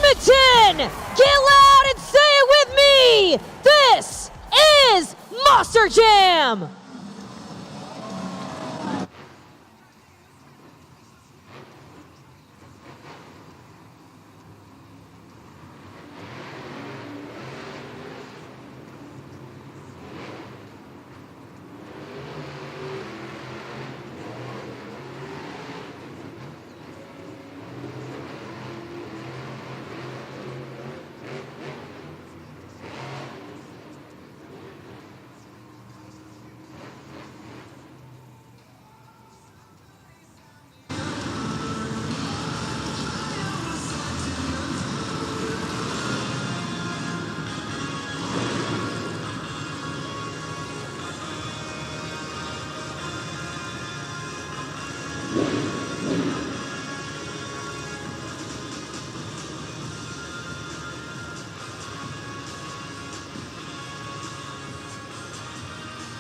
Edmonton! Get loud and say it with me! This is Monster Jam!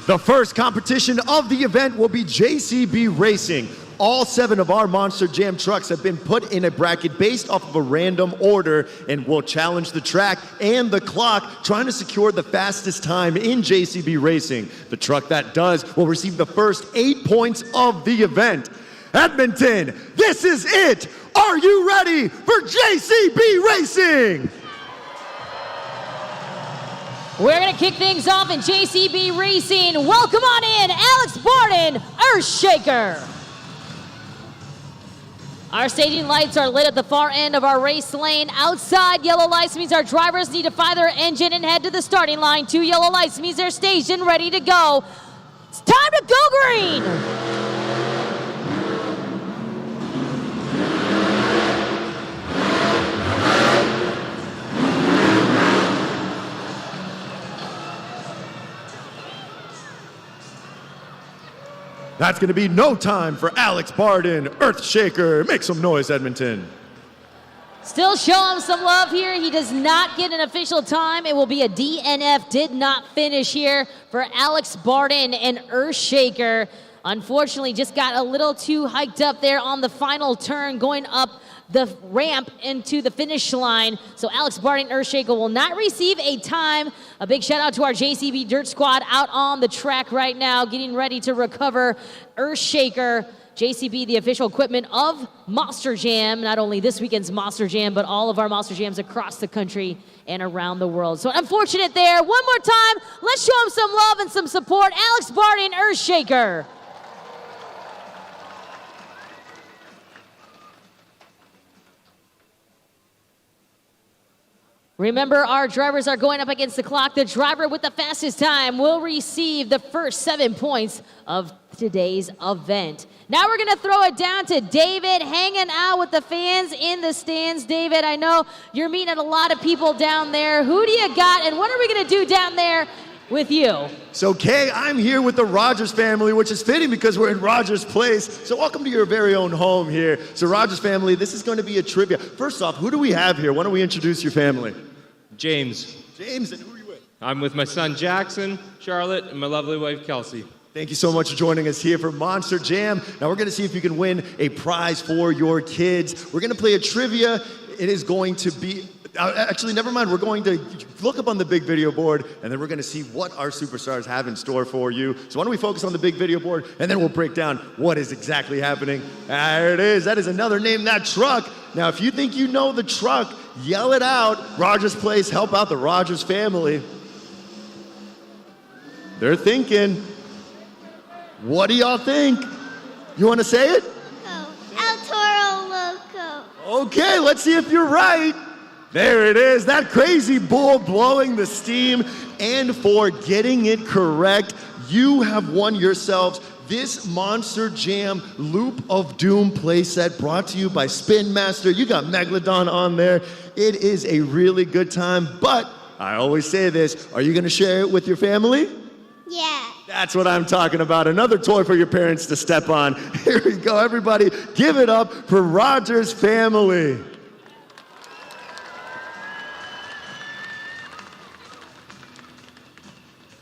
The first competition of the event will be JCB Racing. All 7 of our Monster Jam trucks have been put in a bracket based off of a random order and will challenge the track and the clock, trying to secure the fastest time in JCB Racing. The truck that does will receive the first 8 points of the event. Edmonton, this is it! Are you ready for JCB Racing? We're going to kick things off in JCB Racing. Welcome on in, Alex Barton, Earthshaker. Our staging lights are lit at the far end of our race lane. Outside, yellow lights means our drivers need to fire their engine and head to the starting line. 2 yellow lights means they're staged and ready to go. It's time to go green! That's going to be no time for Alex Barton, Earthshaker. Make some noise, Edmonton. Still show him some love here. He does not get an official time. It will be a DNF, did not finish here for Alex Barton and Earthshaker. Unfortunately, just got a little too hiked up there on the final turn going up the ramp into the finish line. So Alex Barton and Earthshaker will not receive a time. A big shout out to our JCB Dirt Squad out on the track right now, getting ready to recover Earthshaker. JCB, the official equipment of Monster Jam, not only this weekend's Monster Jam, but all of our Monster Jams across the country and around the world. So unfortunate there. One more time, let's show him some love and some support. Alex Barton, Earthshaker. Remember, our drivers are going up against the clock. The driver with the fastest time will receive the first 7 points of today's event. Now we're going to throw it down to David, hanging out with the fans in the stands. David, I know you're meeting a lot of people down there. Who do you got, and what are we going to do down there with you? So, Kay, I'm here with the Rogers family, which is fitting because we're in Rogers Place. So welcome to your very own home here. So, Rogers family, this is going to be a trivia. First off, who do we have here? Why don't we introduce your family? James. James, and who are you with? I'm with my son Jackson, Charlotte, and my lovely wife Kelsey. Thank you so much for joining us here for Monster Jam. Now we're going to see if you can win a prize for your kids. We're going to play a trivia. It is going to be... Actually, never mind. We're going to look up on the big video board, and then we're going to see what our superstars have in store for you. So why don't we focus on the big video board, and then we'll break down what is exactly happening. There it is. That is another name, that truck. Now, if you think you know the truck, yell it out. Rogers Place, help out the Rogers family. They're thinking. What do y'all think? You want to say it? Toro Loco. Okay, let's see if you're right. There it is, that crazy bull blowing the steam. And for getting it correct, you have won yourselves this Monster Jam Loop of Doom playset brought to you by Spin Master. You got Megalodon on there. It is a really good time, but I always say this, are you gonna share it with your family? Yeah. That's what I'm talking about. Another toy for your parents to step on. Here we go, everybody. Give it up for Rogers family.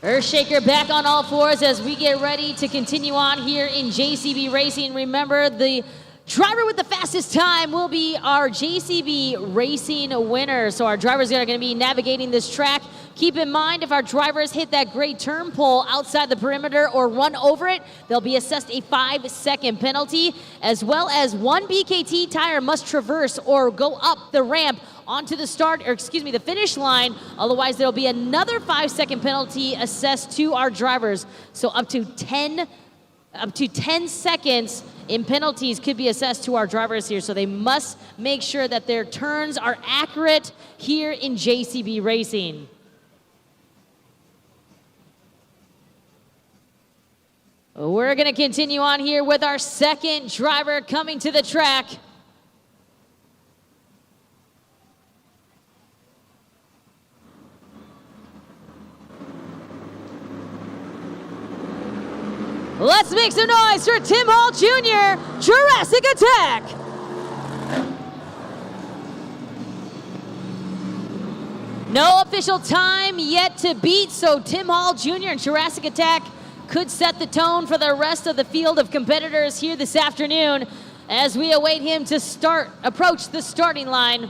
Earthshaker back on all fours as we get ready to continue on here in JCB Racing. Remember, the Driver with the fastest time will be our JCB Racing winner. So our drivers are going to be navigating this track. Keep in mind, if our drivers hit that gray turn pole outside the perimeter or run over it, they'll be assessed a 5-second penalty, as well as one BKT tire must traverse or go up the ramp onto the the finish line. Otherwise, there'll be another 5-second penalty assessed to our drivers. So up to 10 seconds in penalties could be assessed to our drivers here. So they must make sure that their turns are accurate here in JCB Racing. We're going to continue on here with our second driver coming to the track. Let's make some noise for Tim Hall Jr., Jurassic Attack. No official time yet to beat, so Tim Hall Jr. and Jurassic Attack could set the tone for the rest of the field of competitors here this afternoon as we await him to approach the starting line.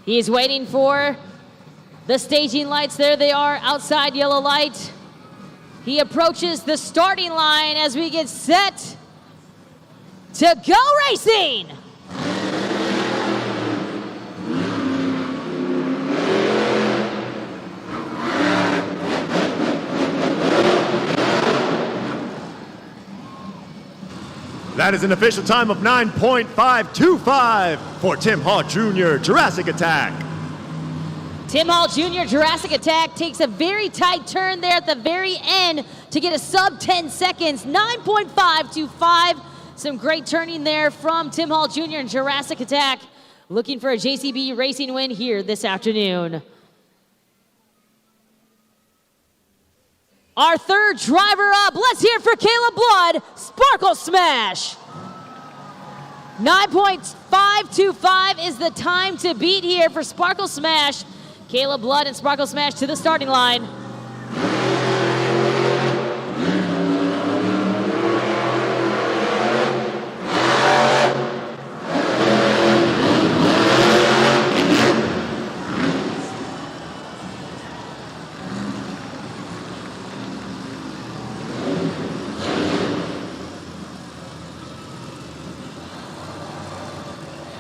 He's waiting for the staging lights. There they are, outside yellow light. He approaches the starting line as we get set to go racing. That is an official time of 9.525 for Tim Hall Jr., Jurassic Attack. Tim Hall Jr., Jurassic Attack takes a very tight turn there at the very end to get a sub 10 seconds, 9.525. Some great turning there from Tim Hall Jr. and Jurassic Attack, looking for a JCB Racing win here this afternoon. Our third driver up, let's hear for Caleb Blood, Sparkle Smash. 9.525 is the time to beat here for Sparkle Smash. Caleb Blood and Sparkle Smash to the starting line.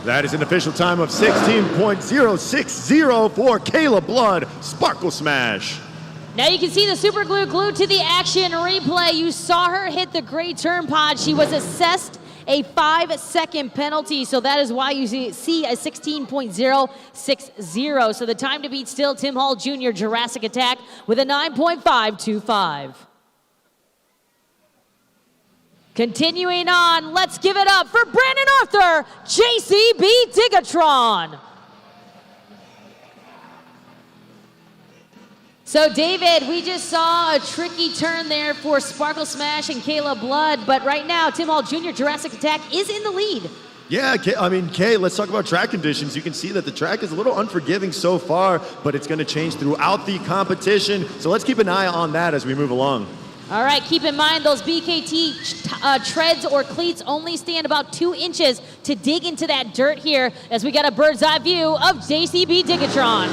That is an official time of 16.060 for Caleb Blood, Sparkle Smash. Now you can see the super glue glued to the action replay. You saw her hit the gray turn pod. She was assessed a 5-second penalty, so that is why you see a 16.060. So the time to beat still Tim Hall Jr., Jurassic Attack, with a 9.525. Continuing on, let's give it up for Brandon Arthur, JCB Digatron. So David, we just saw a tricky turn there for Sparkle Smash and Caleb Blood, but right now, Tim Hall Jr., Jurassic Attack is in the lead. Yeah, Kay, let's talk about track conditions. You can see that the track is a little unforgiving so far, but it's going to change throughout the competition. So let's keep an eye on that as we move along. All right, keep in mind those BKT treads or cleats only stand about 2 inches to dig into that dirt here as we got a bird's eye view of JCB Digatron.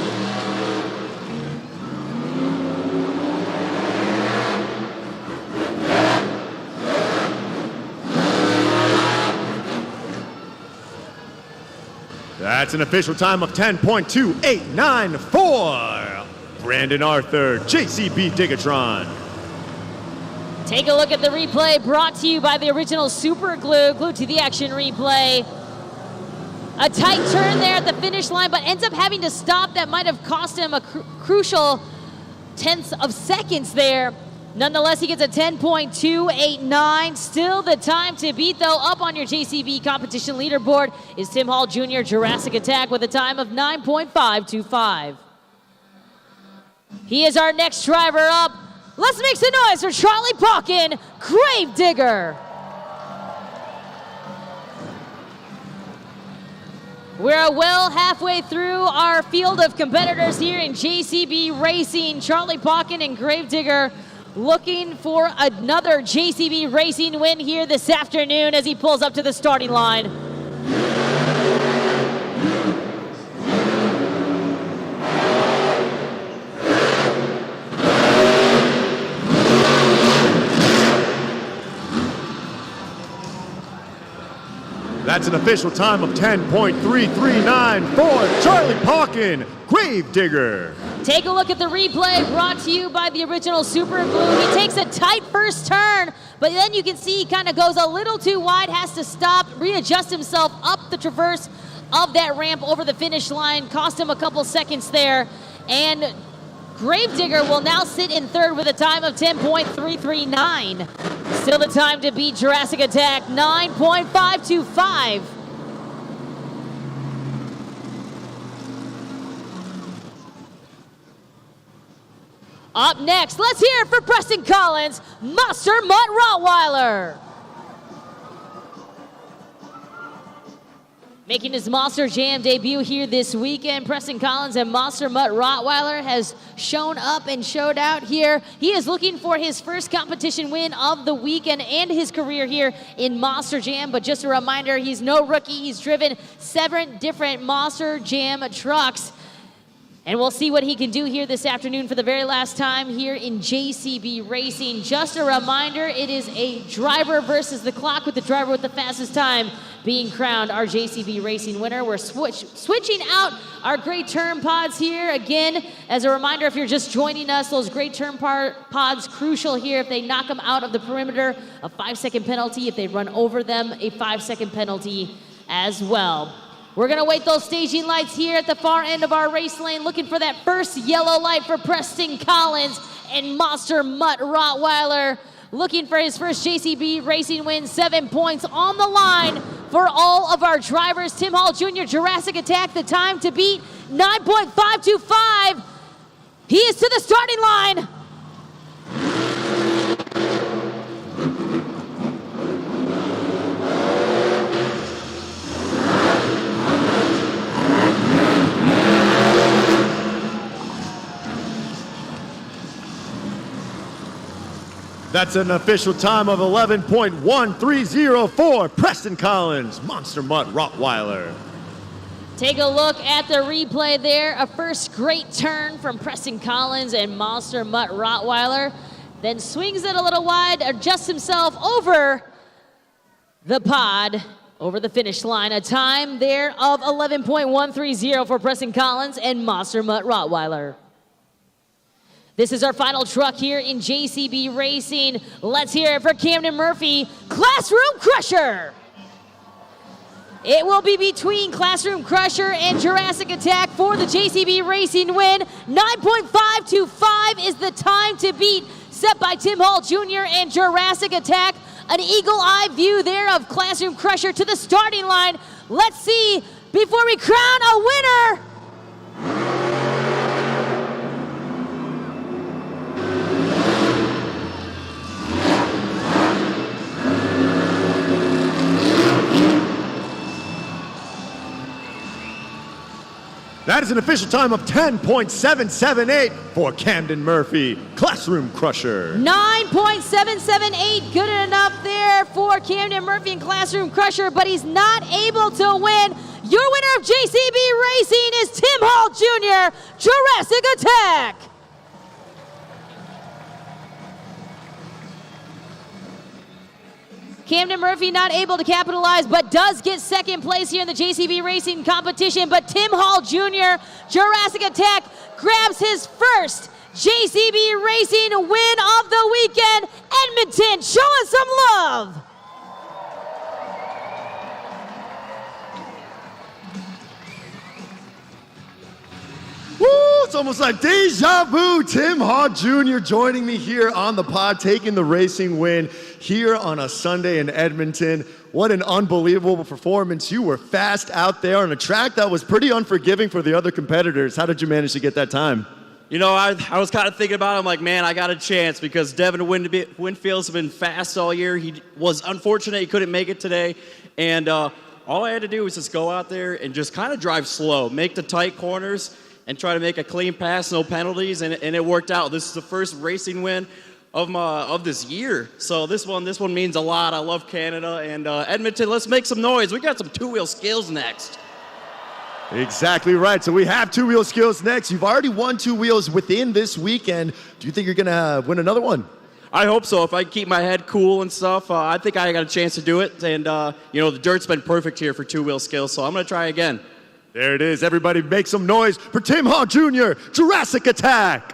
That's an official time of 10.2894. Brandon Arthur, JCB Digatron. Take a look at the replay brought to you by the original super glue, glued to the action replay. A tight turn there at the finish line, but ends up having to stop. That might have cost him a crucial tenths of seconds there. Nonetheless, he gets a 10.289. Still the time to beat, though. Up on your JCB competition leaderboard is Tim Hall Jr., Jurassic Attack, with a time of 9.525. He is our next driver up. Let's make some noise for Charlie Pawkin, Gravedigger. We're well halfway through our field of competitors here in JCB Racing. Charlie Pauken and Gravedigger looking for another JCB Racing win here this afternoon as he pulls up to the starting line. That's an official time of 10.339 for Charlie Pauken, Gravedigger. Take a look at the replay brought to you by the original Super Glue. He takes a tight first turn, but then you can see he kind of goes a little too wide, has to stop, readjust himself up the traverse of that ramp over the finish line. Cost him a couple seconds there. And Gravedigger will now sit in third with a time of 10.339. Still the time to beat Jurassic Attack, 9.525. Up next, let's hear it for Preston Collins, Monster Mutt Rottweiler. Making his Monster Jam debut here this weekend, Preston Collins and Monster Mutt Rottweiler has shown up and showed out here. He is looking for his first competition win of the weekend and his career here in Monster Jam. But just a reminder, he's no rookie. He's driven 7 different Monster Jam trucks. And we'll see what he can do here this afternoon for the very last time here in JCB Racing. Just a reminder, it is a driver versus the clock, with the driver with the fastest time being crowned our JCB Racing winner. We're switching out our great turn pods here. Again, as a reminder, if you're just joining us, those great turn pods, crucial here. If they knock them out of the perimeter, a 5-second penalty. If they run over them, a 5-second penalty as well. We're gonna wait those staging lights here at the far end of our race lane, looking for that first yellow light for Preston Collins and Monster Mutt Rottweiler, looking for his first JCB Racing win. 7 points on the line for all of our drivers. Tim Hall Jr., Jurassic Attack, the time to beat, 9.525. He is to the starting line. That's an official time of 11.1304 for Preston Collins, Monster Mutt Rottweiler. Take a look at the replay there. A first great turn from Preston Collins and Monster Mutt Rottweiler. Then swings it a little wide, adjusts himself over the pod, over the finish line. A time there of 11.130 for Preston Collins and Monster Mutt Rottweiler. This is our final truck here in JCB Racing. Let's hear it for Camden Murphy, Classroom Crusher. It will be between Classroom Crusher and Jurassic Attack for the JCB Racing win. 9.525 is the time to beat, set by Tim Hall Jr. and Jurassic Attack. An eagle-eye view there of Classroom Crusher to the starting line. Let's see, before we crown a winner. That is an official time of 10.778 for Camden Murphy, Classroom Crusher. 9.778, good enough there for Camden Murphy and Classroom Crusher, but he's not able to win. Your winner of JCB Racing is Tim Hall Jr., Jurassic Attack. Camden Murphy not able to capitalize, but does get second place here in the JCB Racing competition. But Tim Hall Jr., Jurassic Attack, grabs his first JCB Racing win of the weekend. Edmonton, showing some love. Woo, it's almost like deja vu. Tim Hall Jr. joining me here on the pod, taking the racing win here on a Sunday in Edmonton. What an unbelievable performance. You were fast out there on a track that was pretty unforgiving for the other competitors. How did you manage to get that time? You know, I was kind of thinking about it. I'm like, man, I got a chance because Devin Winfield's been fast all year. He was unfortunate he couldn't make it today. And all I had to do was just go out there and just kind of drive slow, make the tight corners, and try to make a clean pass, no penalties, and it worked out. This is the first racing win of this year. So this one means a lot. I love Canada, and Edmonton, let's make some noise. We got some two-wheel skills next. Exactly right. So we have two-wheel skills next. You've already won two wheels within this weekend. Do you think you're going to win another one? I hope so. If I keep my head cool and stuff, I think I got a chance to do it. And, the dirt's been perfect here for two-wheel skills, so I'm going to try again. There it is. Everybody make some noise for Tim Hall Jr., Jurassic Attack.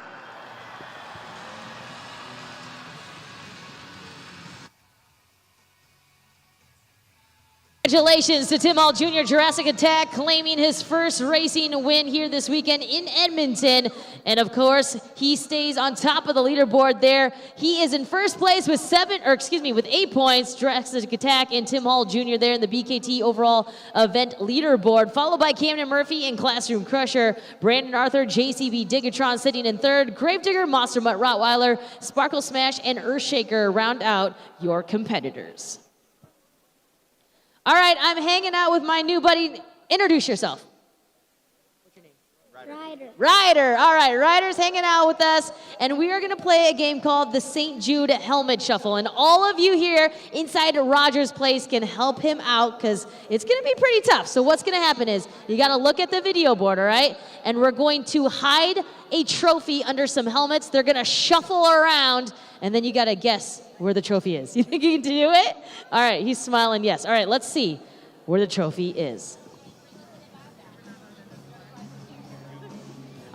Congratulations to Tim Hall Jr., Jurassic Attack, claiming his first racing win here this weekend in Edmonton. And of course, he stays on top of the leaderboard there. He is in first place with 8 points. Jurassic Attack and Tim Hall Jr. there in the BKT overall event leaderboard, followed by Camden Murphy and Classroom Crusher, Brandon Arthur, JCB Diggatron sitting in third, Gravedigger, Monster Mutt Rottweiler, Sparkle Smash, and Earthshaker round out your competitors. All right, I'm hanging out with my new buddy. Introduce yourself. What's your name? Ryder. All right, Ryder's hanging out with us, and we are going to play a game called the St. Jude Helmet Shuffle. And all of you here inside Roger's place can help him out because it's going to be pretty tough. So what's going to happen is you got to look at the video board, all right? And we're going to hide a trophy under some helmets. They're going to shuffle around, and then you got to guess where the trophy is. You think you can do it? All right, he's smiling, yes. All right, let's see where the trophy is.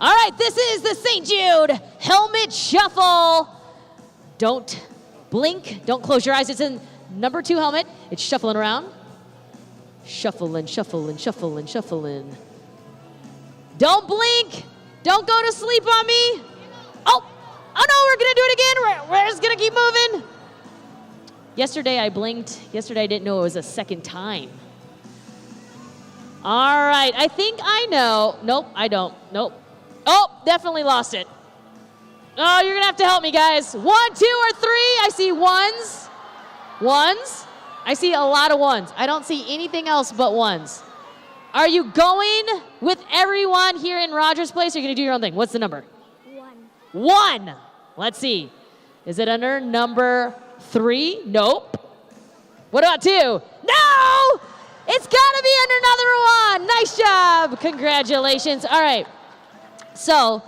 All right, this is the St. Jude Helmet Shuffle. Don't blink, don't close your eyes. It's in number 2 helmet. It's shuffling around. Shuffling, shuffling, shuffling, shuffling. Don't blink. Don't go to sleep on me. Oh no, we're gonna do it again. We're just gonna keep moving. Yesterday I blinked. Yesterday I didn't know it was a second time. All right, I think I know. Nope, I don't. Nope. Oh, definitely lost it. Oh, you're gonna have to help me, guys. 1, 2, or 3. I see ones. Ones. I see a lot of ones. I don't see anything else but ones. Are you going with everyone here in Rogers Place, or are you gonna do your own thing? What's the number? 1. Let's see. Is it under number 3? Nope. What about 2? No! It's gotta be under another 1. Nice job. Congratulations. All right. So,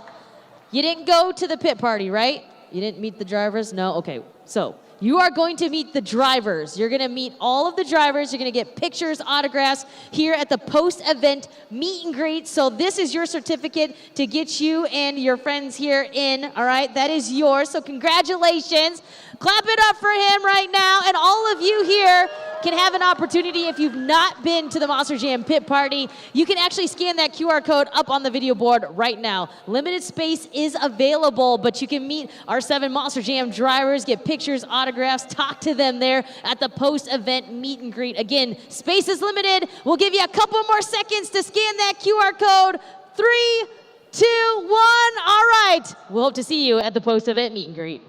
you didn't go to the pit party, right? You didn't meet the drivers? No? Okay. So, you are going to meet the drivers. You're going to meet all of the drivers. You're going to get pictures, autographs here at the post-event meet and greet. So this is your certificate to get you and your friends here in, all right? That is yours. So congratulations. Clap it up for him right now. And all of you here can have an opportunity. If you've not been to the Monster Jam pit party, you can actually scan that QR code up on the video board right now. Limited space is available, but you can meet our 7 Monster Jam drivers, get pictures, autographs, talk to them there at the post-event meet and greet. Again, space is limited. We'll give you a couple more seconds to scan that QR code. 3, 2, 1. All right. We'll hope to see you at the post-event meet and greet.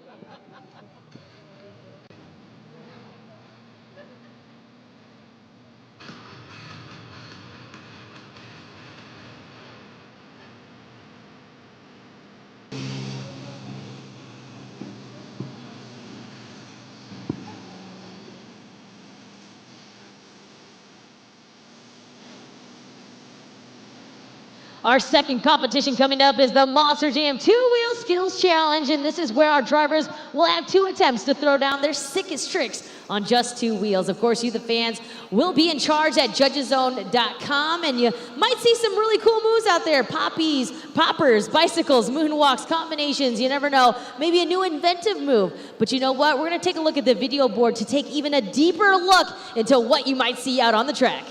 Our second competition coming up is the Monster Jam 2-Wheel Skills Challenge, and this is where our drivers will have 2 attempts to throw down their sickest tricks on just 2 wheels. Of course, you, the fans, will be in charge at judgeszone.com, and you might see some really cool moves out there. Poppies, poppers, bicycles, moonwalks, combinations, you never know. Maybe a new inventive move. But you know what? We're going to take a look at the video board to take even a deeper look into what you might see out on the track.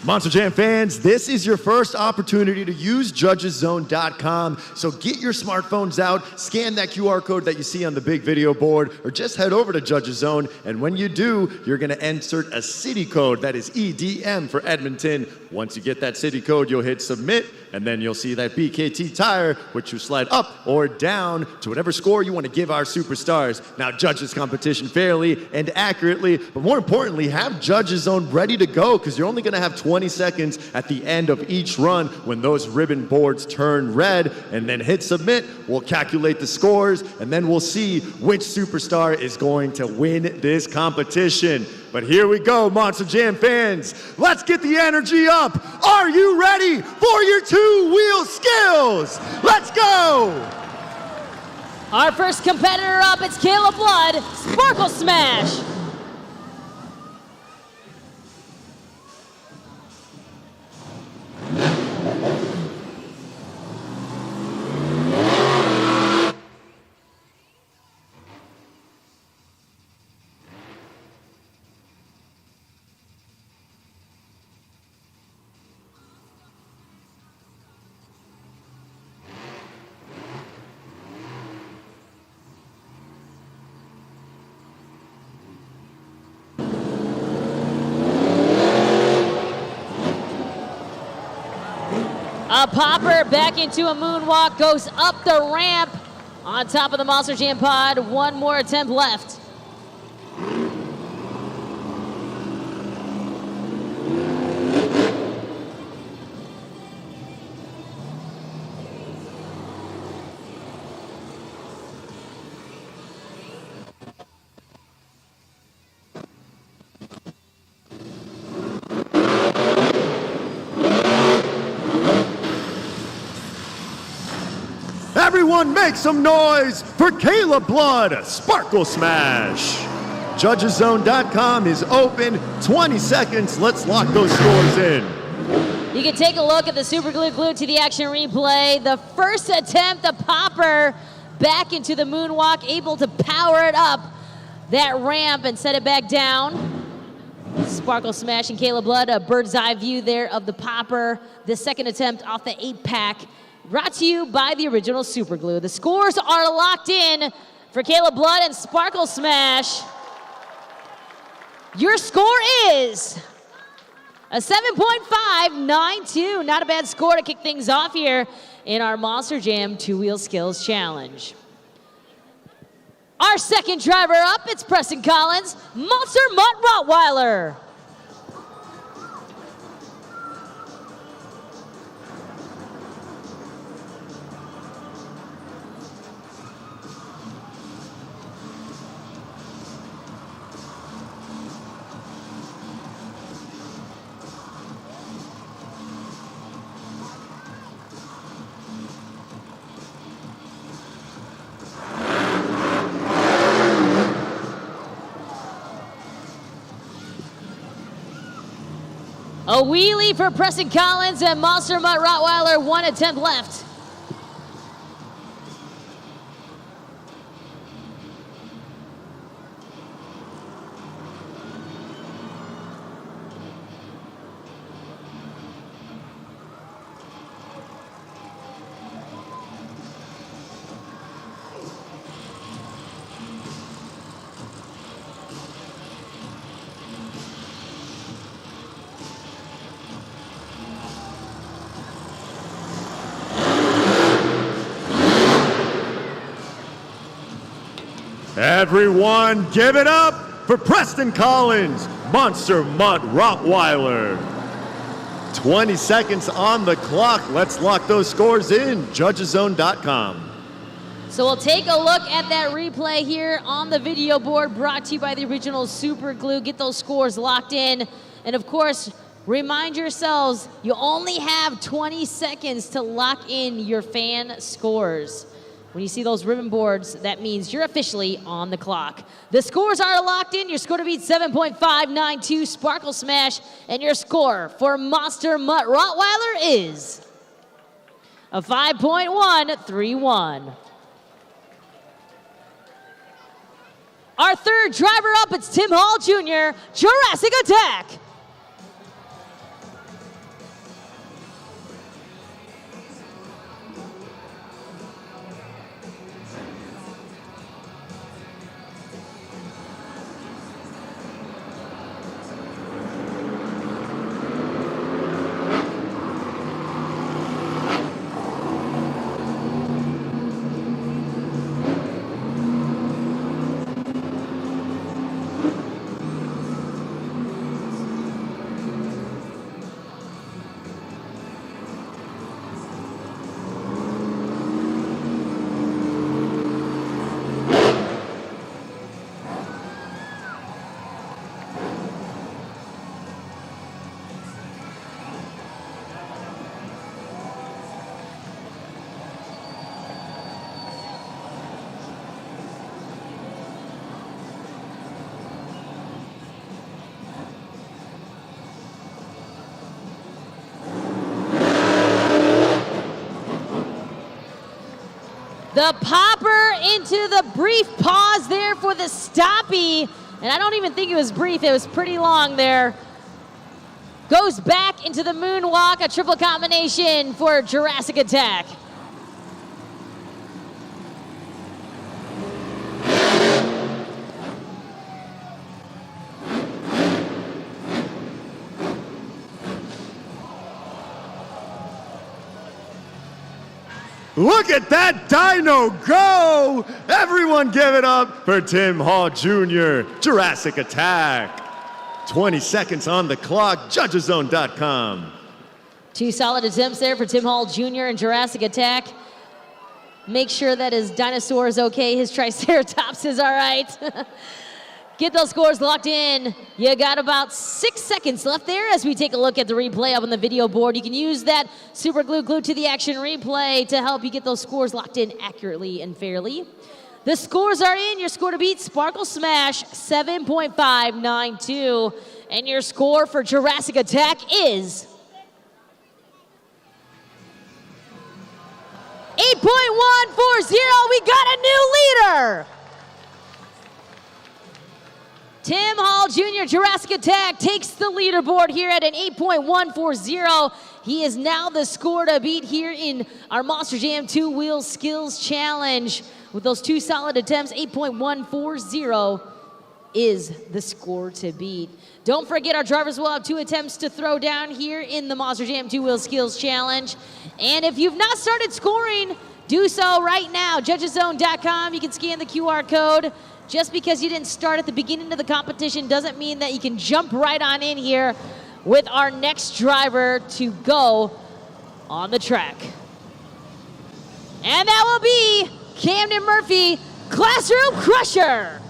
Monster Jam fans, this is your first opportunity to use judgeszone.com. So get your smartphones out, scan that QR code that you see on the big video board, or just head over to Judges Zone. And when you do, you're going to insert a city code that is EDM for Edmonton. Once you get that city code, you'll hit submit, and then you'll see that BKT tire, which you slide up or down to whatever score you want to give our superstars. Now, judge this competition fairly and accurately, but more importantly, have Judges Zone ready to go, because you're only going to have 20 seconds at the end of each run when those ribbon boards turn red, and then hit submit. We'll calculate the scores, and then we'll see which superstar is going to win this competition. But here we go, Monster Jam fans. Let's get the energy up. Are you ready for your two-wheel skills? Let's go! Our first competitor up, it's Caleb Blood, Sparkle Smash. A popper back into a moonwalk, goes up the ramp on top of the Monster Jam pod. One more attempt left. Everyone make some noise for Caleb Blood, Sparkle Smash. Judgeszone.com is open. 20 seconds. Let's lock those scores in. You can take a look at the Super Glue glued to the action replay. The first attempt, the popper back into the moonwalk, able to power it up that ramp and set it back down. Sparkle Smash and Caleb Blood, a bird's eye view there of the popper. The second attempt off the 8-pack. Brought to you by the original Super Glue. The scores are locked in for Caleb Blood and Sparkle Smash. Your score is a 7.592. Not a bad score to kick things off here in our Monster Jam Two-Wheel Skills Challenge. Our second driver up, it's Preston Collins, Monster Mutt Rottweiler. A wheelie for Preston Collins and Monster Mutt Rottweiler, one attempt left. Everyone give it up for Preston Collins, Monster Mutt Rottweiler. 20 seconds on the clock. Let's lock those scores in. Judgeszone.com. So we'll take a look at that replay here on the video board, brought to you by the original Super Glue. Get those scores locked in. And of course, remind yourselves, you only have 20 seconds to lock in your fan scores. When you see those ribbon boards, that means you're officially on the clock. The scores are locked in. Your score to beat 7.592 Sparkle Smash, and your score for Monster Mutt Rottweiler is a 5.131. Our third driver up, it's Tim Hall Jr., Jurassic Attack. The popper into the brief pause there for the stoppie. And I don't even think it was brief, it was pretty long there. Goes back into the moonwalk, a triple combination for Jurassic Attack. Look at that dino go! Everyone give it up for Tim Hall Jr., Jurassic Attack. 20 seconds on the clock, judgeszone.com. Two solid attempts there for Tim Hall Jr. and Jurassic Attack. Make sure that his dinosaur is okay, his Triceratops is all right. Get those scores locked in. You got about 6 seconds left there as we take a look at the replay up on the video board. You can use that super glue glued to the action replay to help you get those scores locked in accurately and fairly. The scores are in. Your score to beat Sparkle Smash, 7.592. And your score for Jurassic Attack is 8.140. We got a new leader. Tim Hall Jr., Jurassic Attack, takes the leaderboard here at an 8.140. He is now the score to beat here in our Monster Jam 2-Wheel Skills Challenge. With those two solid attempts, 8.140 is the score to beat. Don't forget, our drivers will have 2 attempts to throw down here in the Monster Jam 2-Wheel Skills Challenge. And if you've not started scoring, do so right now. Judgeszone.com, you can scan the QR code. Just because you didn't start at the beginning of the competition doesn't mean that you can jump right on in here with our next driver to go on the track. And that will be Camden Murphy, Classroom Crusher.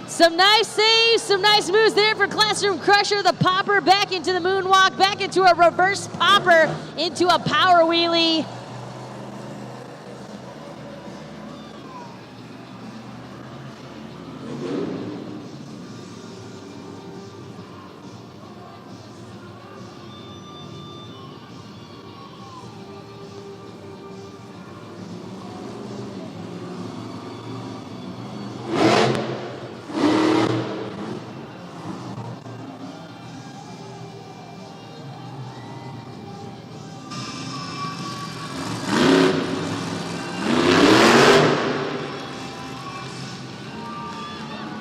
Some nice saves, some nice moves there for Classroom Crusher. The popper back into the moonwalk, back into a reverse popper, into a power wheelie.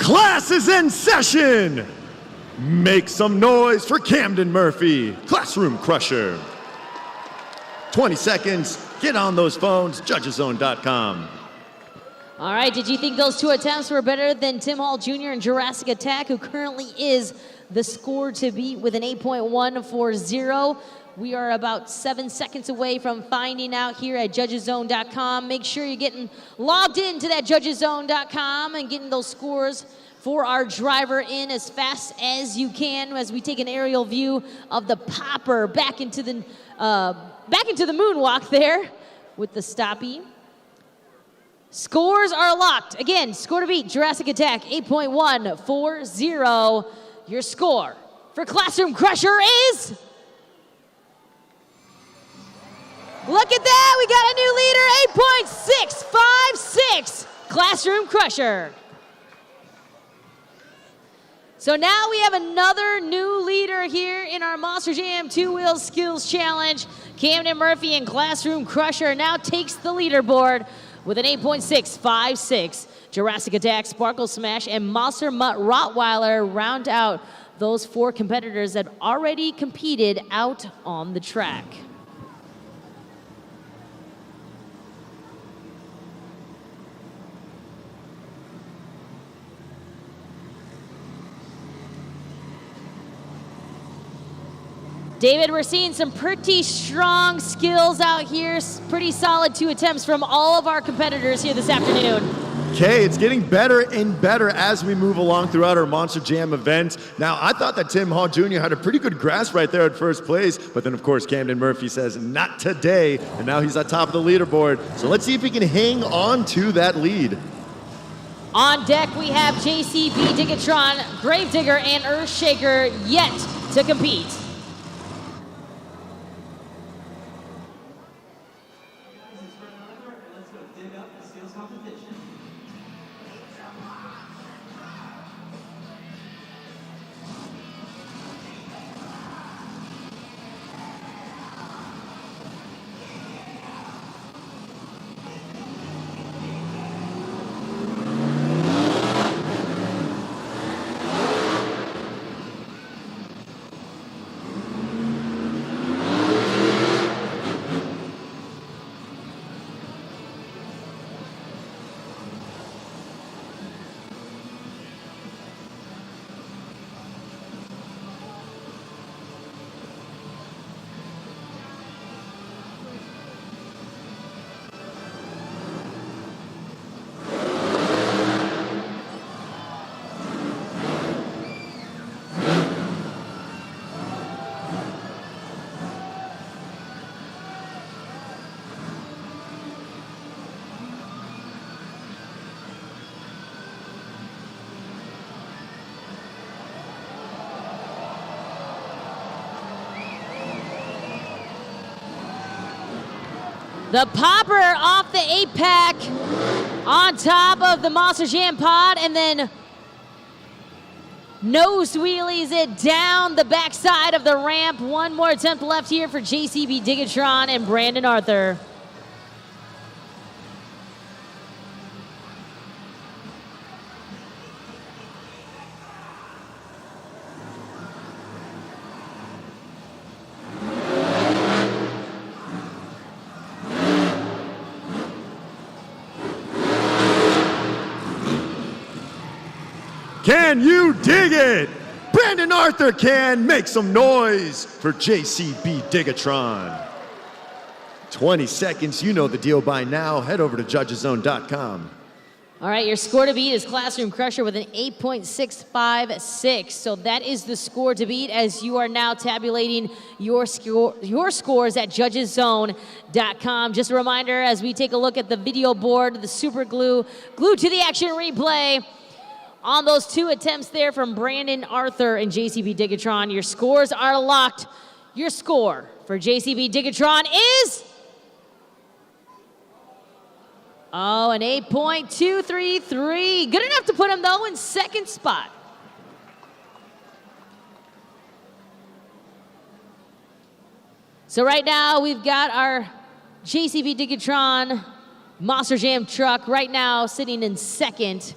Class is in session. Make some noise for Camden Murphy, Classroom Crusher. 20 seconds. Get on those phones, judgeszone.com. All right, did you think those two attempts were better than Tim Hall Jr. and Jurassic Attack, who currently is the score to beat with an 8.140? We are about 7 seconds away from finding out here at judgeszone.com. Make sure you're getting logged into that judgeszone.com and getting those scores for our driver in as fast as you can as we take an aerial view of the popper back into the moonwalk there with the stoppie. Scores are locked. Again, score to beat Jurassic Attack 8.140. Your score for Classroom Crusher is... Look at that, we got a new leader, 8.656, Classroom Crusher. So now we have another new leader here in our Monster Jam Two-Wheel Skills Challenge. Camden Murphy and Classroom Crusher now takes the leaderboard with an 8.656. Jurassic Attack, Sparkle Smash, and Monster Mutt Rottweiler round out those 4 competitors that already competed out on the track. David, we're seeing some pretty strong skills out here. Pretty solid 2 attempts from all of our competitors here this afternoon. Okay, it's getting better and better as we move along throughout our Monster Jam event. Now, I thought that Tim Hall Jr. had a pretty good grasp right there at first place, but then, of course, Camden Murphy says, not today, and now he's on top of the leaderboard. So let's see if he can hang on to that lead. On deck, we have JCB Digatron, Gravedigger, and Earthshaker yet to compete. The popper off the 8-pack on top of the Monster Jam pod, and then nose wheelies it down the backside of the ramp. One more attempt left here for JCB Digatron and Brandon Arthur. Can you dig it? Brandon Arthur can. Make some noise for JCB Digatron. 20 seconds, you know the deal by now. Head over to judgeszone.com. All right, your score to beat is Classroom Crusher with an 8.656. So that is the score to beat as you are now tabulating your scores at judgeszone.com. Just a reminder, as we take a look at the video board, the super glued to the action replay, on those 2 attempts there from Brandon Arthur and JCB Digatron, your scores are locked. Your score for JCB Digatron is... oh, an 8.233. Good enough to put him, though, in 2nd spot. So right now, we've got our JCB Digatron Monster Jam truck right now sitting in 2nd.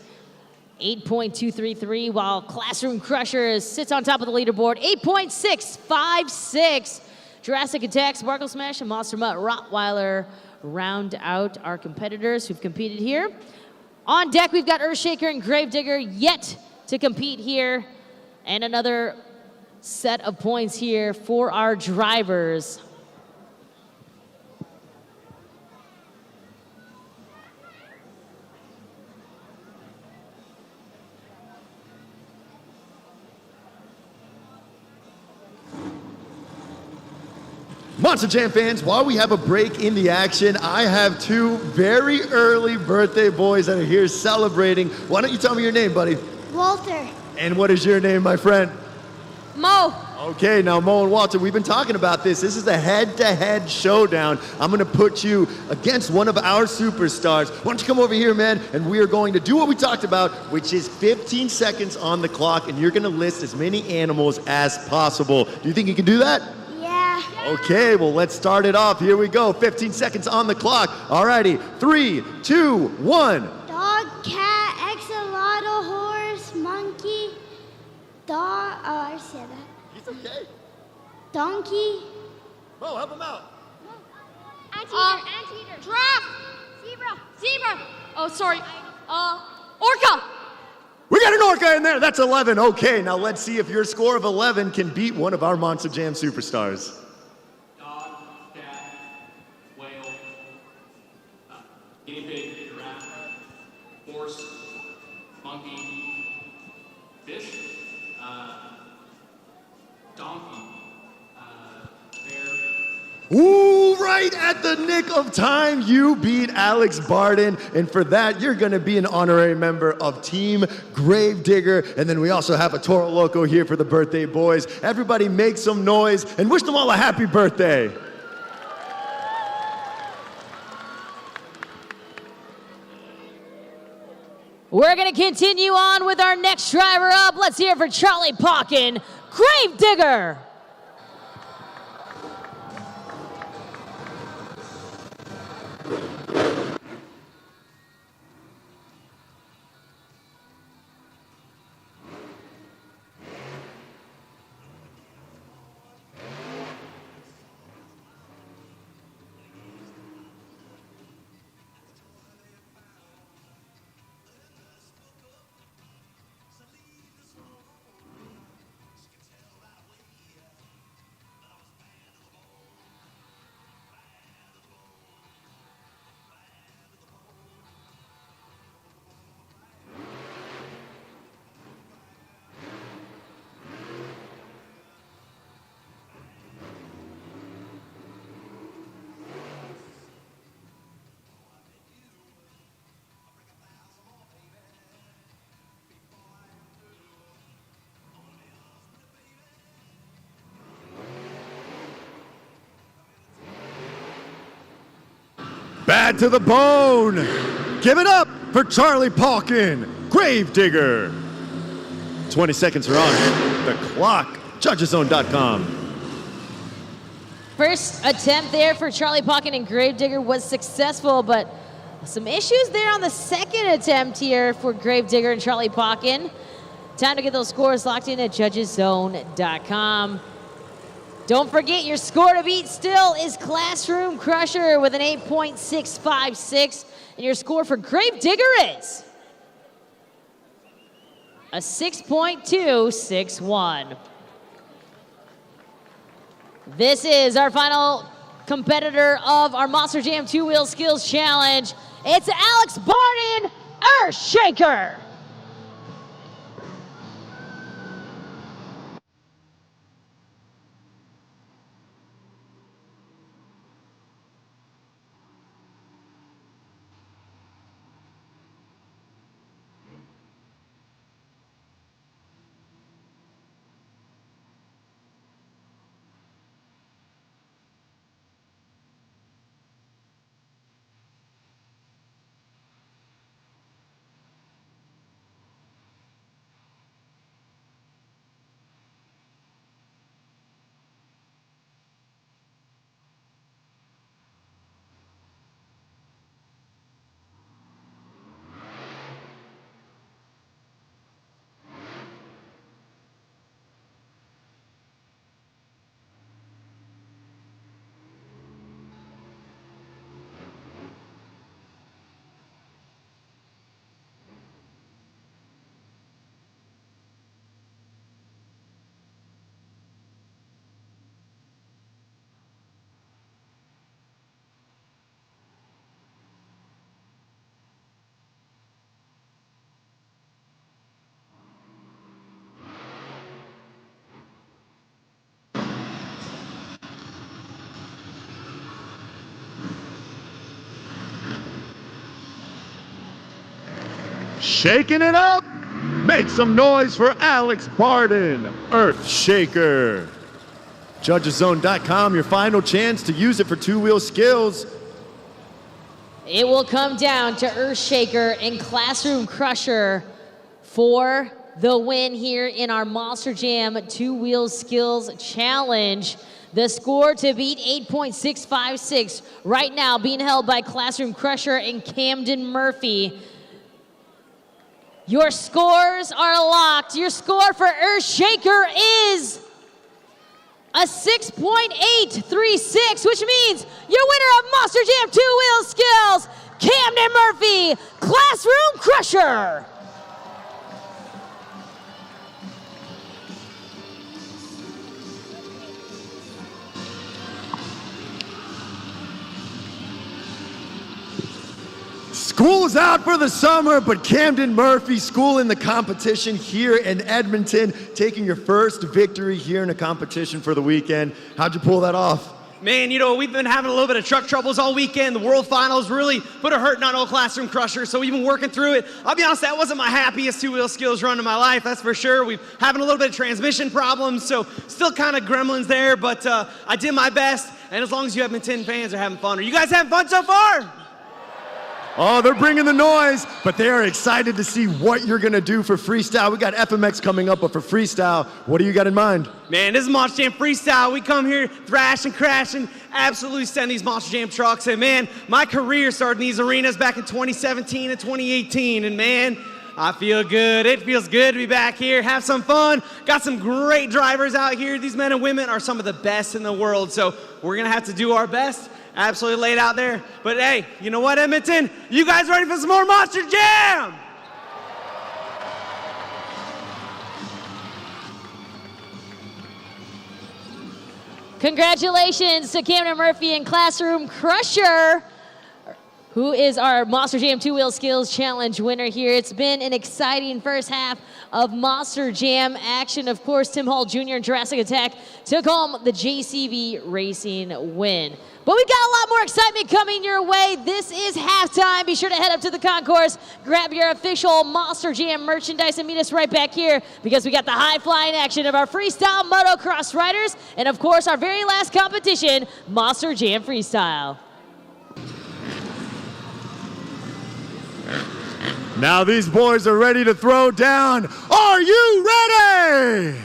8.233, while Classroom Crusher sits on top of the leaderboard, 8.656. Jurassic Attack, Sparkle Smash, and Monster Mutt Rottweiler round out our competitors who've competed here. On deck, we've got Earthshaker and Gravedigger yet to compete here. And another set of points here for our drivers. Monster Jam fans, while we have a break in the action, I have two very early birthday boys that are here celebrating. Why don't you tell me your name, buddy? Walter. And what is your name, my friend? Mo. Okay, now Mo and Walter, we've been talking about this. This is the head-to-head showdown. I'm gonna put you against one of our superstars. Why don't you come over here, man, and we are going to do what we talked about, which is 15 seconds on the clock, and you're gonna list as many animals as possible. Do you think you can do that? Yeah. Okay, well, let's start it off. Here we go. 15 seconds on the clock. Alrighty, 3, 2, 1. Dog, cat, axolotl, horse, monkey, dog. Oh, I said that. He's okay. Donkey. Mo, help him out. Anteater. Giraffe. Zebra. Oh, sorry. Orca. We got an orca in there. That's 11. Okay, now let's see if your score of 11 can beat one of our Monster Jam superstars. Dog, cat, whale, guinea pig, giraffe, horse, monkey, fish, donkey, bear. Ooh, right at the nick of time, you beat Alex Barden. And for that, you're going to be an honorary member of Team Gravedigger. And then we also have a Toro Loco here for the birthday boys. Everybody make some noise and wish them all a happy birthday. We're going to continue on with our next driver up. Let's hear it for Charlie Pockin, Gravedigger. Bad to the bone. Give it up for Charlie Pockin, Gravedigger. 20 seconds are on the clock. Judgezone.com. First attempt there for Charlie Pockin and Gravedigger was successful, but some issues there on the second attempt here for Gravedigger and Charlie Pockin. Time to get those scores locked in at Judgezone.com. Don't forget, your score to beat still is Classroom Crusher with an 8.656, and your score for Gravedigger is a 6.261. This is our final competitor of our Monster Jam 2-Wheel Skills Challenge. It's Alex Barden, Earthshaker. Shaking it up. Make some noise for Alex Barden, Earth Shaker. JudgesZone.com, your final chance to use it for two-wheel skills. It will come down to Earthshaker and Classroom Crusher for the win here in our Monster Jam Two-Wheel Skills Challenge. The score to beat 8.656 right now being held by Classroom Crusher and Camden Murphy. Your scores are locked. Your score for Earthshaker is a 6.836, which means your winner of Monster Jam Two-Wheel Skills, Camden Murphy, Classroom Crusher. School's out for the summer, but Camden Murphy schooling the competition here in Edmonton, taking your first victory here in a competition for the weekend. How'd you pull that off? Man, you know, we've been having a little bit of truck troubles all weekend. The World Finals really put a hurting on old Classroom Crusher, so we've been working through it. I'll be honest, that wasn't my happiest two-wheel skills run in my life, that's for sure. We've having a little bit of transmission problems, so still kind of gremlins there, but I did my best, and as long as you Edmonton fans are having fun. Are you guys having fun so far? Oh, they're bringing the noise, but they are excited to see what you're gonna do for freestyle. We got FMX coming up, but for freestyle, what do you got in mind? Man, this is Monster Jam Freestyle. We come here thrashing, crashing, absolutely send these Monster Jam trucks. And man, my career started in these arenas back in 2017 and 2018. And man, I feel good. It feels good to be back here, have some fun. Got some great drivers out here. These men and women are some of the best in the world. So we're gonna have to do our best. Absolutely laid out there. But hey, you know what, Edmonton? You guys ready for some more Monster Jam? Congratulations to Camden Murphy and Classroom Crusher, who is our Monster Jam Two-Wheel Skills Challenge winner here. It's been an exciting first half of Monster Jam action. Of course, Tim Hall Jr. and Jurassic Attack took home the JCB Racing win. But we got a lot more excitement coming your way. This is halftime. Be sure to head up to the concourse, grab your official Monster Jam merchandise, and meet us right back here because we got the high-flying action of our freestyle motocross riders and, of course, our very last competition, Monster Jam Freestyle. Now these boys are ready to throw down. Are you ready?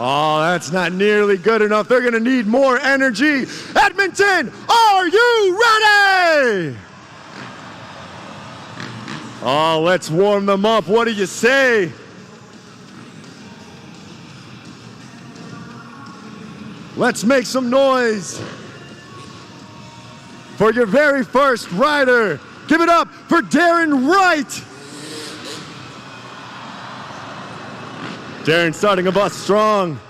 Oh, that's not nearly good enough. They're gonna need more energy. Edmonton, are you ready? Oh, let's warm them up. What do you say? Let's make some noise for your very first rider. Give it up for Darren Wright. Darren starting a bus strong.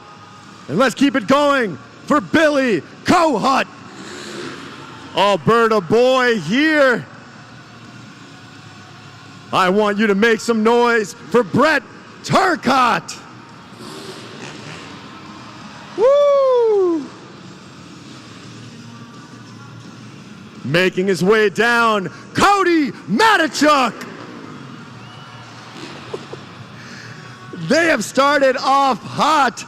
And let's keep it going for Billy Kohut. Alberta boy here. I want you to make some noise for Brett Turcotte. Woo! Making his way down, Cody Matichuk. They have started off hot.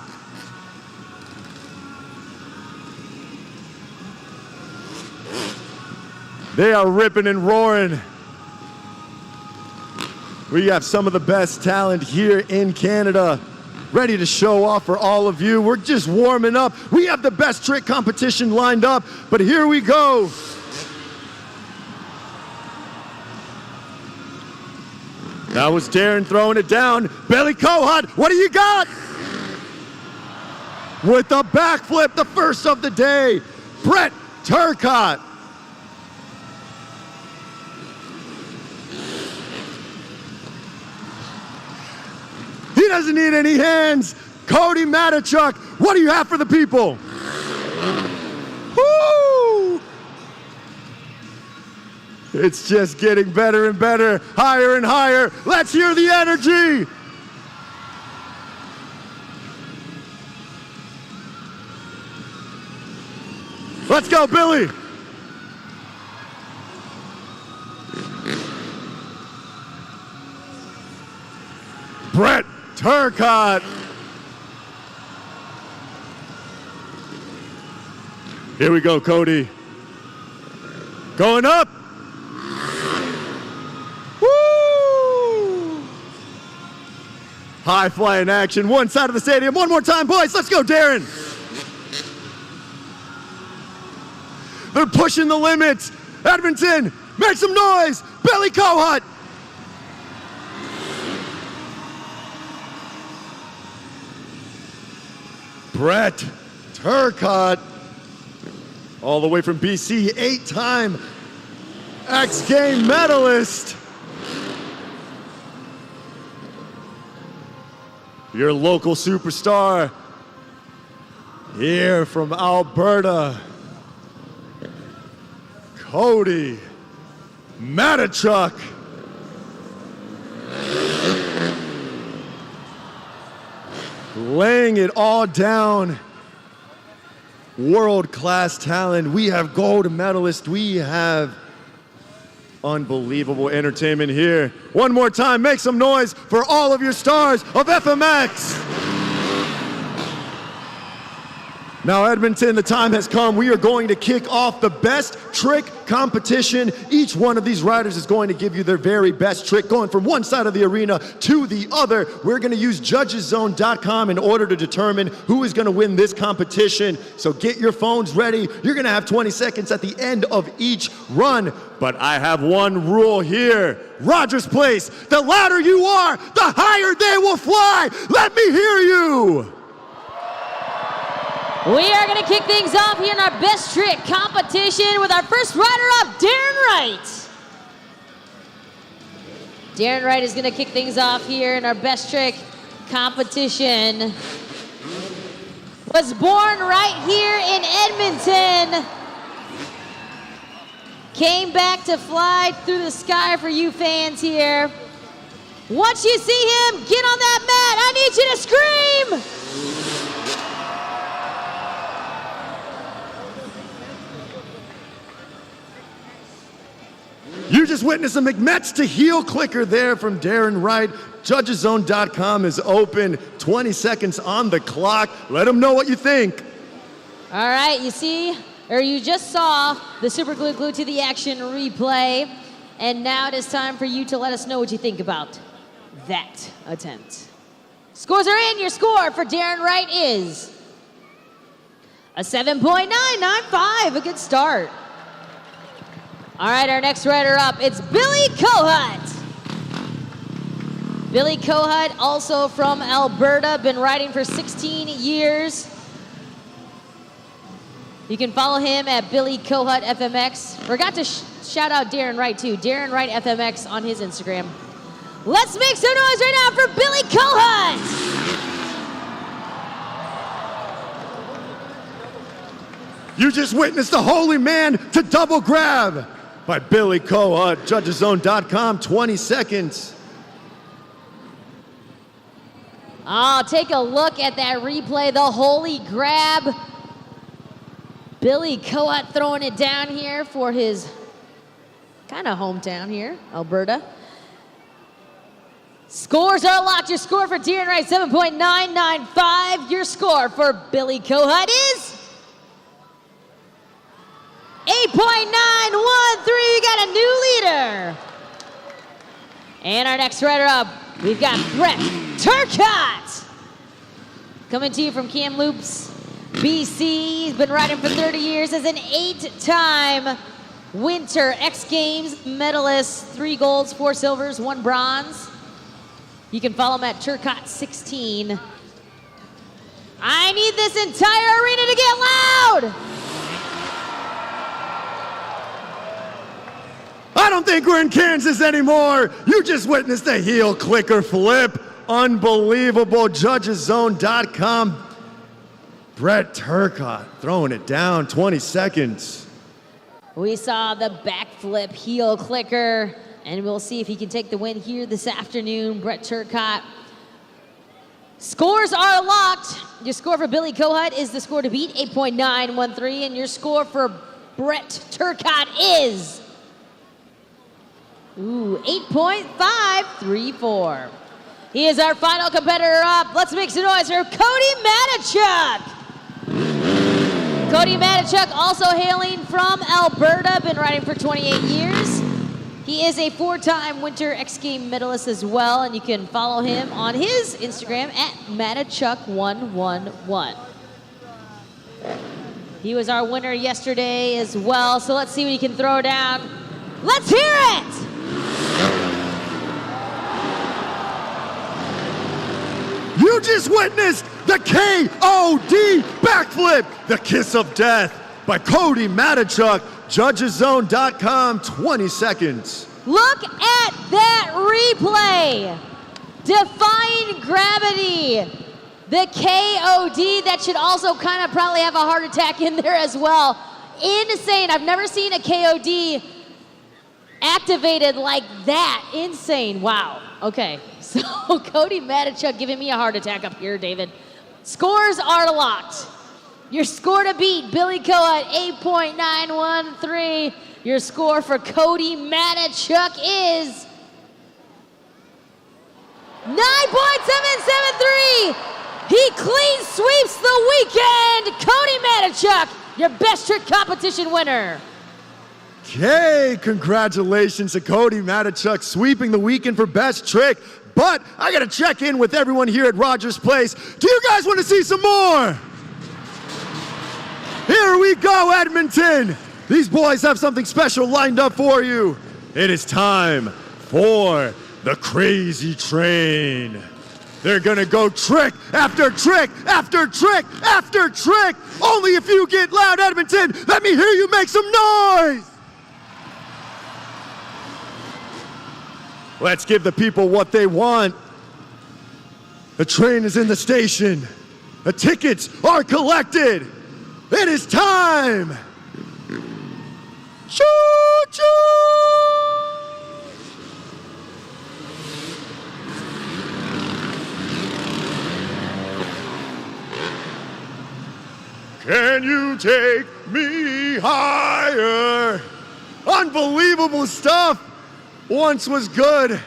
They are ripping and roaring. We have some of the best talent here in Canada, ready to show off for all of you. We're just warming up. We have the best trick competition lined up, but here we go. That was Darren throwing it down. Billy Kohut, what do you got? With the backflip, the first of the day, Brett Turcotte. He doesn't need any hands. Cody Matichuk, what do you have for the people? Woo! It's just getting better and better, higher and higher. Let's hear the energy. Let's go, Billy. Brett Turcotte. Here we go, Cody. Going up. Woo! High flying action, one side of the stadium. One more time, boys. Let's go, Darren. They're pushing the limits. Edmonton, make some noise. Billy Cohut. Brett Turcotte, all the way from BC, 8-time X Game medalist. Your local superstar here from Alberta, Cody Matachuk. Laying it all down. World-class talent. We have gold medalists. We have unbelievable entertainment here. One more time, make some noise for all of your stars of FMX. Now, Edmonton, the time has come. We are going to kick off the best trick competition. Each one of these riders is going to give you their very best trick, going from one side of the arena to the other. We're going to use judgeszone.com in order to determine who is going to win this competition. So get your phones ready. You're going to have 20 seconds at the end of each run. But I have one rule here. Rogers Place, the louder you are, the higher they will fly. Let me hear you. We are going to kick things off here in our best trick competition with our first rider-up, Darren Wright. Darren Wright is going to kick things off here in our best trick competition. Was born right here in Edmonton. Came back to fly through the sky for you fans here. Once you see him, get on that mat. I need you to scream. You just witnessed a McMets to heel clicker there from Darren Wright. Judgeszone.com is open. 20 seconds on the clock. Let them know what you think. All right, you just saw the Super Glued to the Action replay. And now it is time for you to let us know what you think about that attempt. Scores are in. Your score for Darren Wright is a 7.995. A good start. All right, our next rider up, it's Billy Cohut. Billy Cohut, also from Alberta, been riding for 16 years. You can follow him at Billy Cohut FMX. Forgot to shout out Darren Wright too, Darren Wright FMX on his Instagram. Let's make some noise right now for Billy Cohut. You just witnessed the holy man to double grab by Billy Cohut. Judgeszone.com, 20 seconds. Take a look at that replay, the holy grab. Billy Cohut throwing it down here for his kind of hometown here, Alberta. Scores are locked. Your score for Darren Wright, 7.995. Your score for Billy Cohut is 8.913. We got a new leader. And our next rider up, we've got Brett Turcotte. Coming to you from Kamloops, BC. He's been riding for 30 years as an 8-time Winter X Games medalist. 3 golds, 4 silvers, 1 bronze. You can follow him at Turcotte16. I need this entire arena to get loud. I don't think we're in Kansas anymore. You just witnessed a heel clicker flip. Unbelievable. Judgeszone.com. Brett Turcotte throwing it down, 20 seconds. We saw the backflip heel clicker, and we'll see if he can take the win here this afternoon. Brett Turcotte. Scores are locked. Your score for Billy Cohut is the score to beat, 8.913, and your score for Brett Turcotte is 8.534. He is our final competitor up. Let's make some noise for Cody Matichuk. Cody Matichuk, also hailing from Alberta, been riding for 28 years. He is a 4-time Winter X Games medalist as well, and you can follow him on his Instagram at Matichuk111. He was our winner yesterday as well, so let's see what he can throw down. Let's hear it! You just witnessed the KOD backflip, the kiss of death by Cody Matichuk. JudgesZone.com, 20 seconds. Look at that replay. Defying gravity. The KOD, that should also kind of probably have a heart attack in there as well. Insane. I've never seen a KOD activated like that. Insane. Wow. Okay. So Cody Matichuk giving me a heart attack up here, David. Scores are locked. Your score to beat, Billy Coe at 8.913. Your score for Cody Matichuk is 9.773. He clean sweeps the weekend. Cody Matichuk, your best trick competition winner. Okay, congratulations to Cody Matichuk sweeping the weekend for best trick. But I gotta check in with everyone here at Rogers Place. Do you guys want to see some more? Here we go, Edmonton. These boys have something special lined up for you. It is time for the Crazy Train. They're gonna go trick after trick after trick after trick. Only if you get loud, Edmonton. Let me hear you make some noise. Let's give the people what they want. The train is in the station. The tickets are collected. It is time. Choo-choo! Can you take me higher? Unbelievable stuff. Once was good,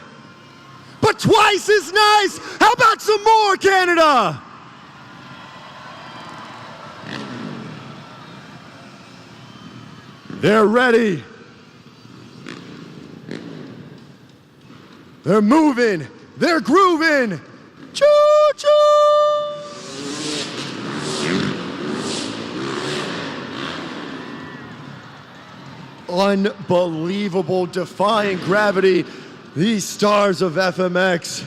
but twice is nice. How about some more, Canada? They're ready. They're moving. They're grooving. Choo-choo! Unbelievable, defying gravity. These stars of FMX.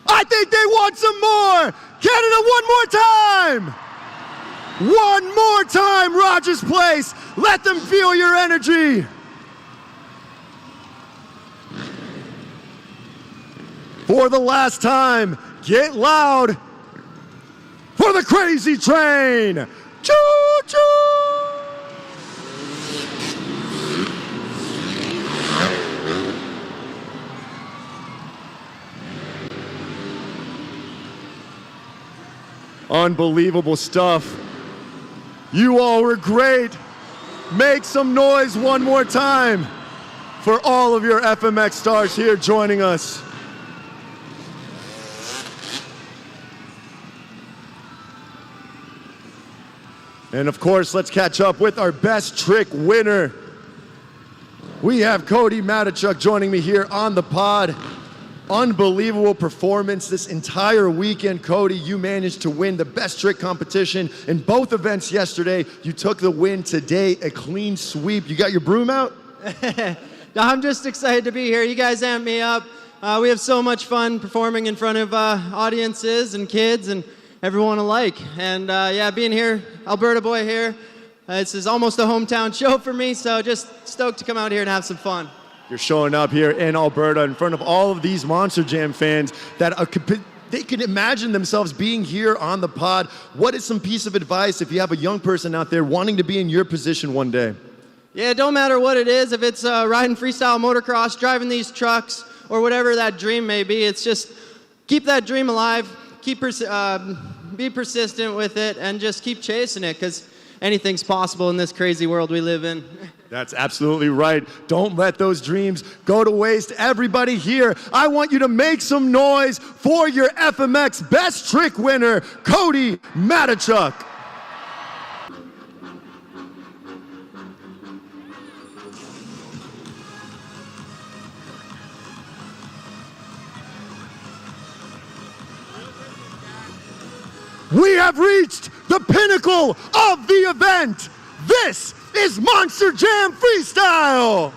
I think they want some more. Canada, one more time. One more time, Rogers Place. Let them feel your energy. For the last time, get loud for the Crazy Train. Choo-choo! Unbelievable stuff. You all were great. Make some noise one more time for all of your FMX stars here joining us. And of course, let's catch up with our best trick winner. We have Cody Matichuk joining me here on the pod. Unbelievable performance this entire weekend. Cody, you managed to win the best trick competition in both events yesterday. You took the win today, a clean sweep. You got your broom out? I'm just excited to be here. You guys amped me up. We have so much fun performing in front of audiences and kids and everyone alike. And yeah, being here, Alberta boy here, this is almost a hometown show for me, so just stoked to come out here and have some fun. You're showing up here in Alberta in front of all of these Monster Jam fans that they can imagine themselves being here on the pod. What is some piece of advice if you have a young person out there wanting to be in your position one day? Yeah, it don't matter what it is, if it's riding freestyle motocross, driving these trucks, or whatever that dream may be. It's just keep that dream alive, be persistent with it, and just keep chasing it, because anything's possible in this crazy world we live in. That's absolutely right. Don't let those dreams go to waste. Everybody here, I want you to make some noise for your FMX Best Trick winner, Cody Matichuk. We have reached the pinnacle of the event. This is Monster Jam Freestyle.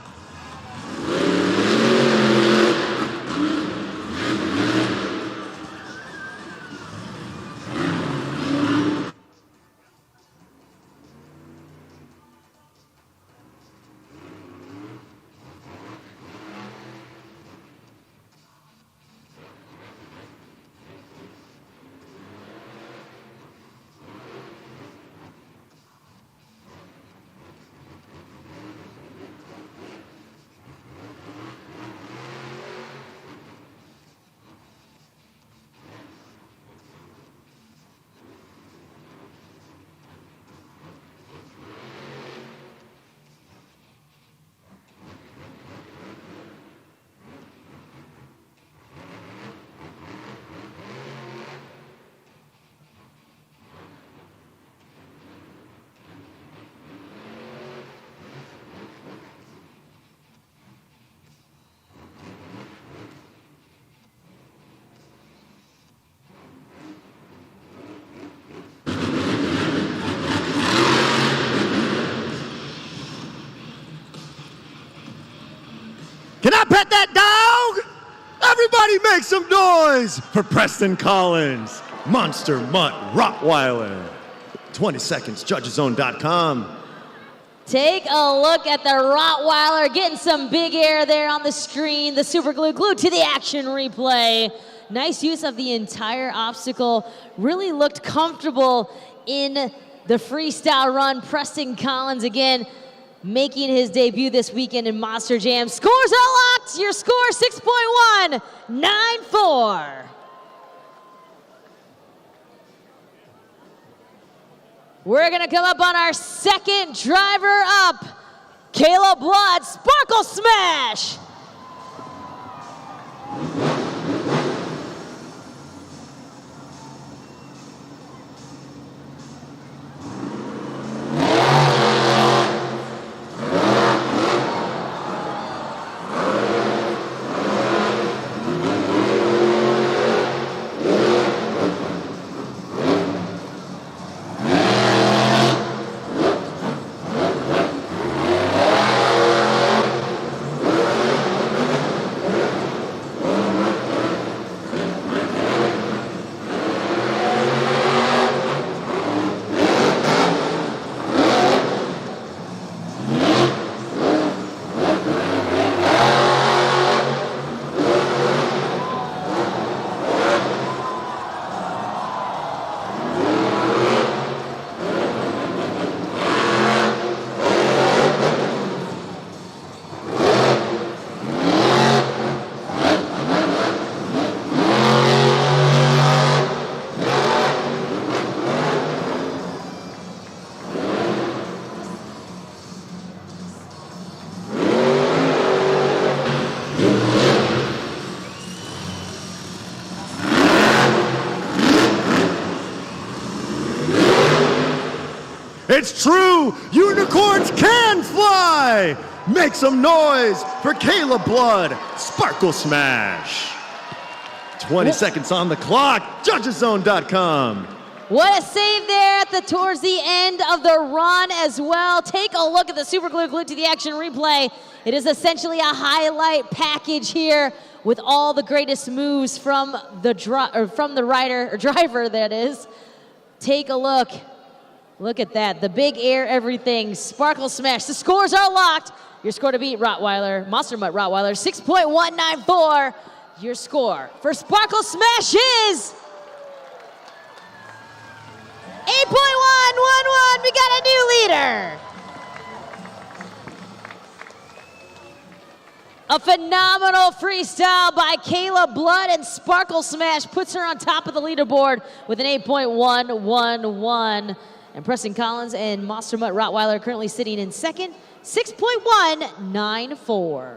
Can I pet that dog? Everybody make some noise for Preston Collins, Monster Mutt Rottweiler. 20 seconds, judgeszone.com. Take a look at the Rottweiler getting some big air there on the screen. The super glue glued to the action replay. Nice use of the entire obstacle. Really looked comfortable in the freestyle run. Preston Collins again making his debut this weekend in Monster Jam. Scores are locked. Your score 6.194. We're gonna come up on our second driver up. Caleb Blood, Sparkle Smash. It's true, unicorns can fly! Make some noise for Caleb Blood, Sparkle Smash. 20 seconds on the clock, judgeszone.com. What a save there towards the end of the run as well. Take a look at the super glue glued to the action replay. It is essentially a highlight package here with all the greatest moves from the driver that is. Take a look. Look at that, the big air, everything, Sparkle Smash. The scores are locked. Your score to beat Rottweiler, Monster Mutt Rottweiler, 6.194. Your score for Sparkle Smash is 8.111. We got a new leader. A phenomenal freestyle by Caleb Blood, and Sparkle Smash puts her on top of the leaderboard with an 8.111. And Preston Collins and Monster Mutt Rottweiler currently sitting in second 6.194.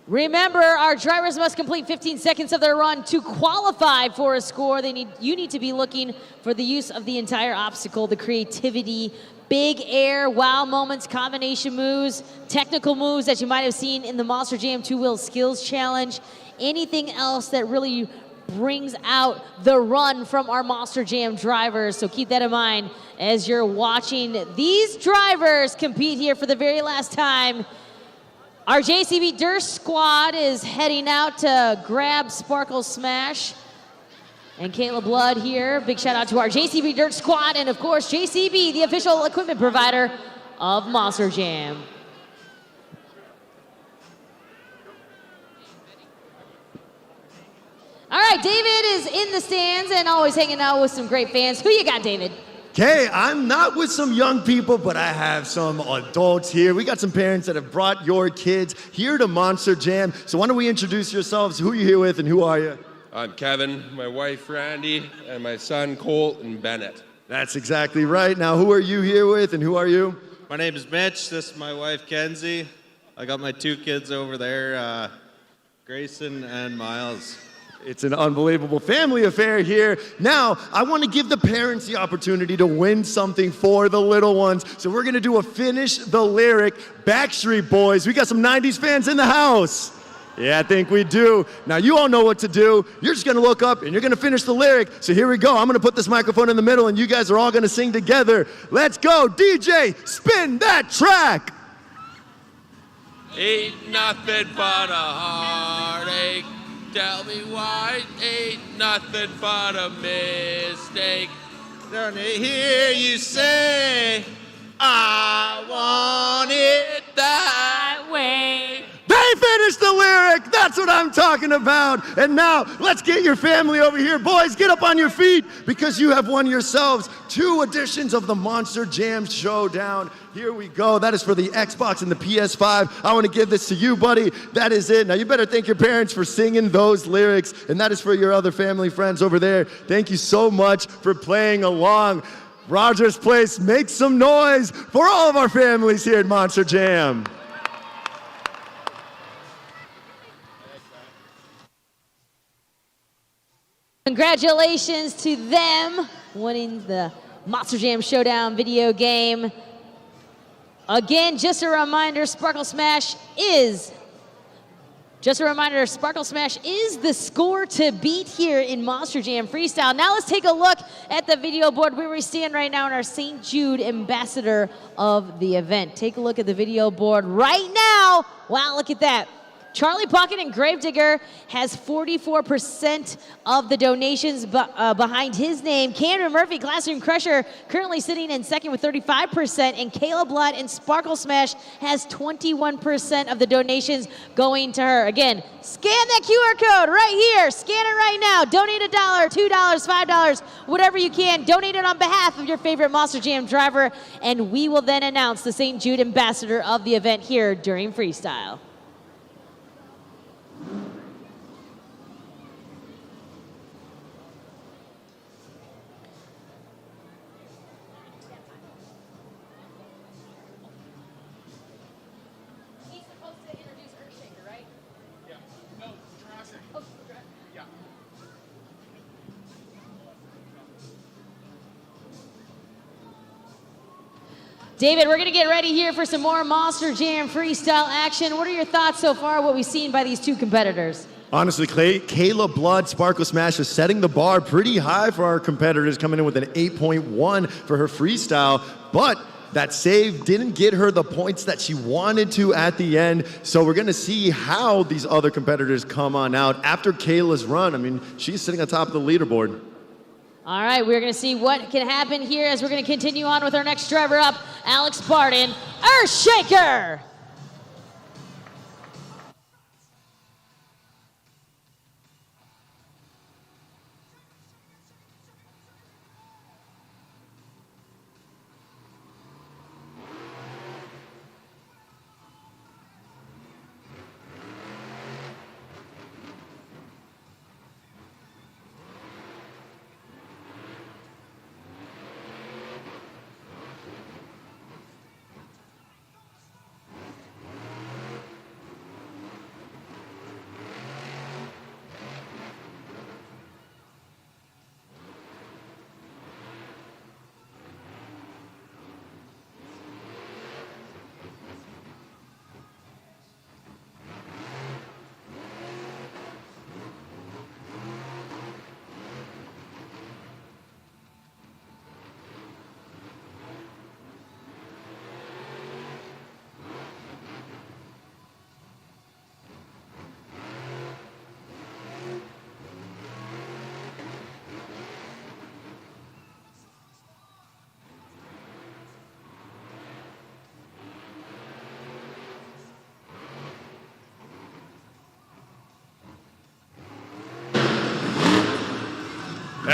Remember, our drivers must complete 15 seconds of their run to qualify for a score. You need to be looking for the use of the entire obstacle, the creativity, big air, wow moments, combination moves, technical moves that you might have seen in the Monster Jam 2-Wheel Skills Challenge, anything else that really brings out the run from our Monster Jam drivers. So keep that in mind as you're watching these drivers compete here for the very last time. Our JCB Dirt Squad is heading out to grab Sparkle Smash. And Kayla Blood here. Big shout out to our JCB Dirt Squad and of course JCB, the official equipment provider of Monster Jam. All right, David is in the stands and always hanging out with some great fans. Who you got, David? Okay, I'm not with some young people, but I have some adults here. We got some parents that have brought your kids here to Monster Jam. So why don't we introduce yourselves, who you here with and who are you? I'm Kevin, my wife Randy, and my son Colt and Bennett. That's exactly right. Now, who are you here with and who are you? My name is Mitch. This is my wife Kenzie. I got my 2 kids over there, Grayson and Miles. It's an unbelievable family affair here. Now, I want to give the parents the opportunity to win something for the little ones. So we're going to do a Finish the Lyric Backstreet Boys. We got some 90s fans in the house. Yeah, I think we do. Now, you all know what to do. You're just going to look up and you're going to finish the lyric. So here we go. I'm going to put this microphone in the middle and you guys are all going to sing together. Let's go. DJ, spin that track. Ain't nothing but a heartache. Tell me why ain't nothing but a mistake. Don't hear you say, I want it that way. They finished the lyric. That's what I'm talking about. And now, let's get your family over here. Boys, get up on your feet because you have won yourselves 2 editions of the Monster Jam Showdown. Here we go. That is for the Xbox and the PS5. I want to give this to you, buddy. That is it. Now, you better thank your parents for singing those lyrics. And that is for your other family friends over there. Thank you so much for playing along. Rogers Place, make some noise for all of our families here at Monster Jam. Congratulations to them winning the Monster Jam Showdown video game. Again, just a reminder, Sparkle Smash is the score to beat here in Monster Jam Freestyle. Now let's take a look at the video board where we stand right now in our St. Jude ambassador of the event. Take a look at the video board right now. Wow, look at that. Charlie Pocket and Gravedigger has 44% of the donations behind his name. Cameron Murphy, Classroom Crusher, currently sitting in second with 35%, and Kayla Blood and Sparkle Smash has 21% of the donations going to her. Again, scan that QR code right here. Scan it right now. Donate $1, $2, $5, whatever you can. Donate it on behalf of your favorite Monster Jam driver, and we will then announce the St. Jude ambassador of the event here during Freestyle. David, we're going to get ready here for some more Monster Jam freestyle action. What are your thoughts so far, what we've seen by these 2 competitors? Honestly, Kayla Blood, Sparkle Smash is setting the bar pretty high for our competitors, coming in with an 8.1 for her freestyle, but that save didn't get her the points that she wanted to at the end, so we're going to see how these other competitors come on out after Kayla's run. I mean, she's sitting on top of the leaderboard. All right, we're going to see what can happen here as we're going to continue on with our next driver up, Alex Barton, Earthshaker.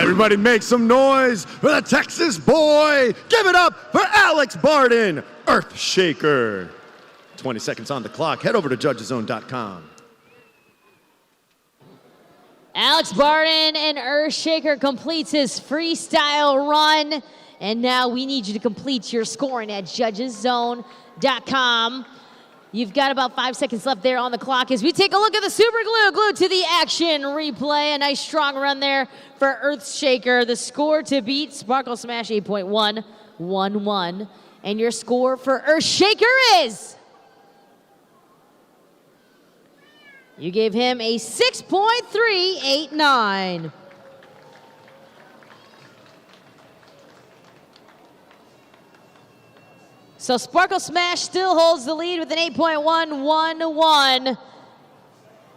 Everybody make some noise for the Texas boy. Give it up for Alex Barden, Earthshaker. 20 seconds on the clock. Head over to judgeszone.com. Alex Barden and Earthshaker completes his freestyle run. And now we need you to complete your scoring at judgeszone.com. You've got about 5 seconds left there on the clock as we take a look at the super glue. Glued to the action replay. A nice strong run there for Earthshaker. The score to beat Sparkle Smash 8.1, 1-1. And your score for Earthshaker is... You gave him a 6.389. So Sparkle Smash still holds the lead with an 8.111,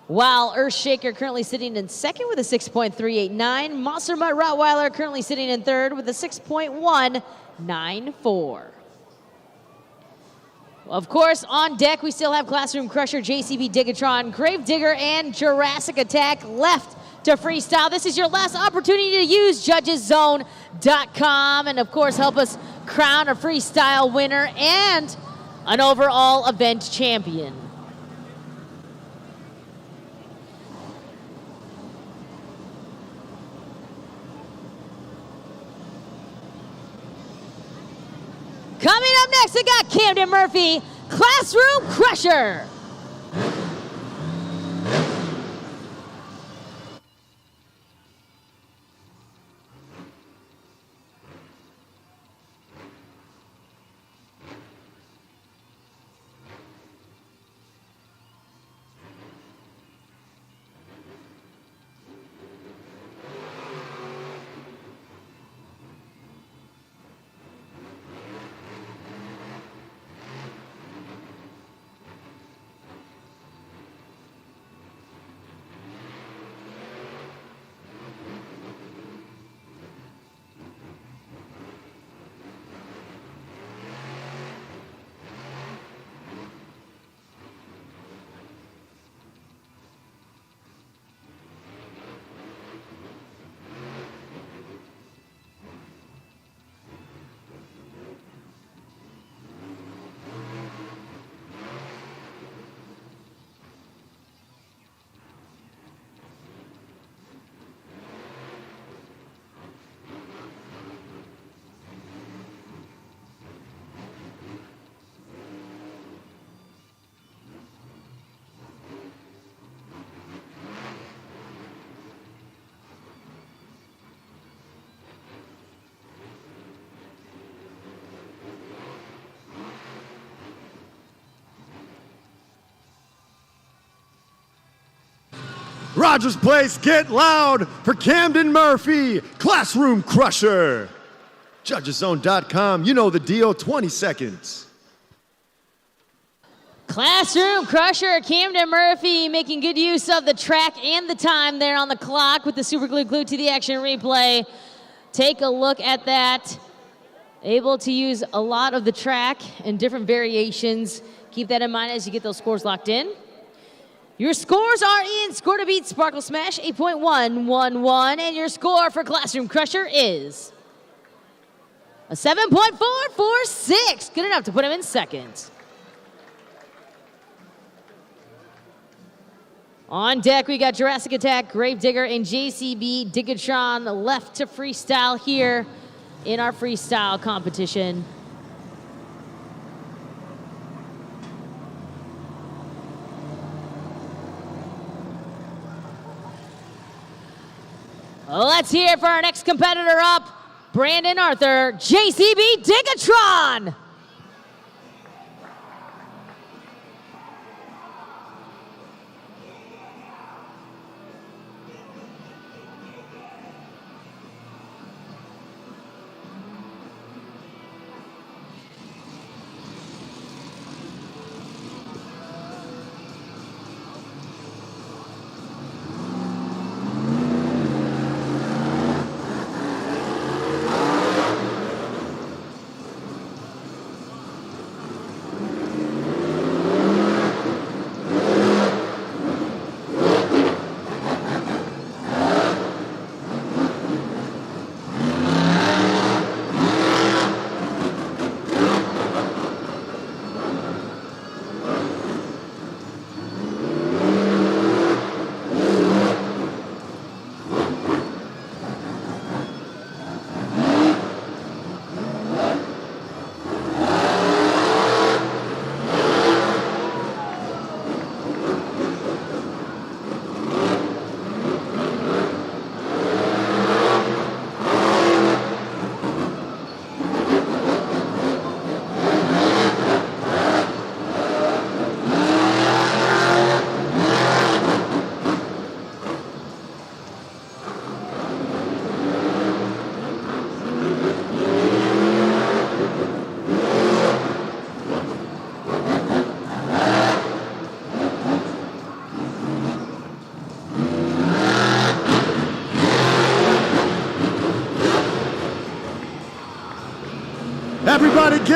while Earthshaker currently sitting in second with a 6.389. Monster Mutt Rottweiler currently sitting in third with a 6.194. Of course, on deck, we still have Classroom Crusher, JCB Digatron, Gravedigger, and Jurassic Attack left to freestyle. This is your last opportunity to use judgeszone.com and, of course, help us crown a freestyle winner and an overall event champion. Coming up next, we got Camden Murphy, Classroom Crusher. Rogers Place, get loud for Camden Murphy, Classroom Crusher. Judgeszone.com, you know the deal, 20 seconds. Classroom Crusher, Camden Murphy making good use of the track and the time there on the clock with the super glue glued to the action replay. Take a look at that. Able to use a lot of the track and different variations. Keep that in mind as you get those scores locked in. Your scores are in. Score to beat Sparkle Smash 8.111, and your score for Classroom Crusher is a 7.446. Good enough to put him in second. On deck, we got Jurassic Attack, Gravedigger, and JCB Digatron left to freestyle here in our freestyle competition. Let's hear it for our next competitor up, Brandon Arthur, JCB Digatron.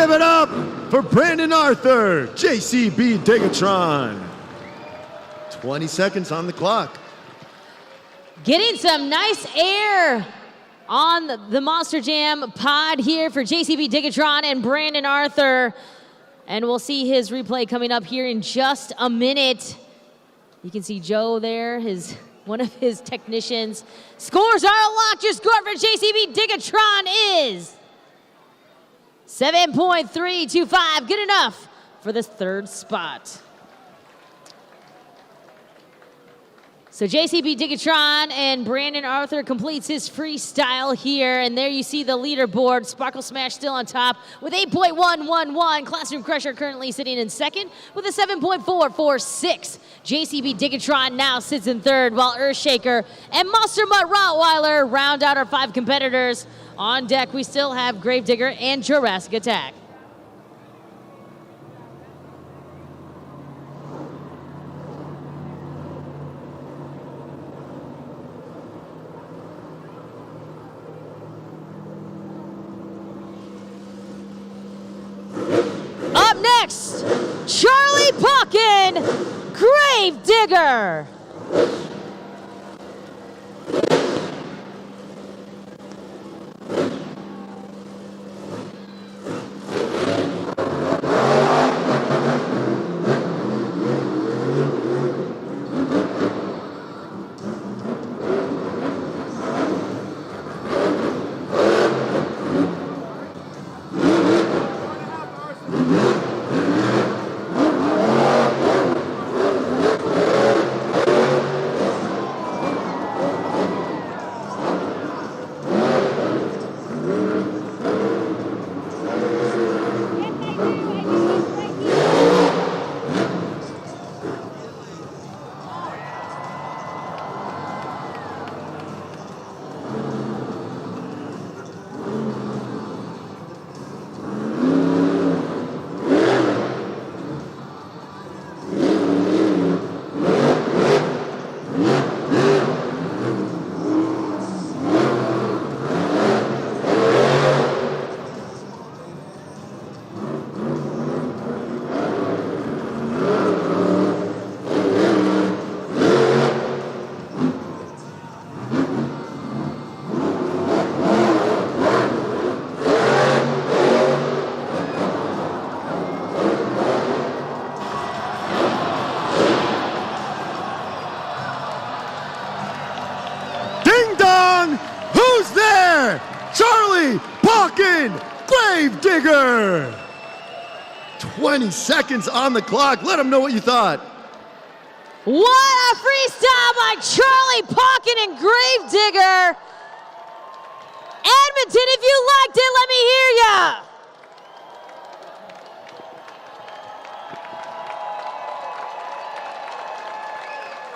Give it up for Brandon Arthur, JCB Digatron. 20 seconds on the clock. Getting some nice air on the Monster Jam pod here for JCB Digatron and Brandon Arthur. And we'll see his replay coming up here in just a minute. You can see Joe there, one of his technicians. Scores are locked. Your score for JCB Digatron is 7.325. Good enough for this third spot. So JCB Digatron and Brandon Arthur completes his freestyle here, and there you see the leaderboard. Sparkle Smash still on top with 8.111. Classroom Crusher currently sitting in second with a 7.446. JCB Digatron now sits in third, while Earthshaker and Monster Mutt Rottweiler round out our 5 competitors. On deck, we still have Gravedigger and Jurassic Attack. Up next, Charlie Puckin, Gravedigger. Gravedigger! 20 seconds on the clock. Let them know what you thought. What a freestyle by Charlie Puckin and Gravedigger. Edmonton, if you liked it, let me hear ya.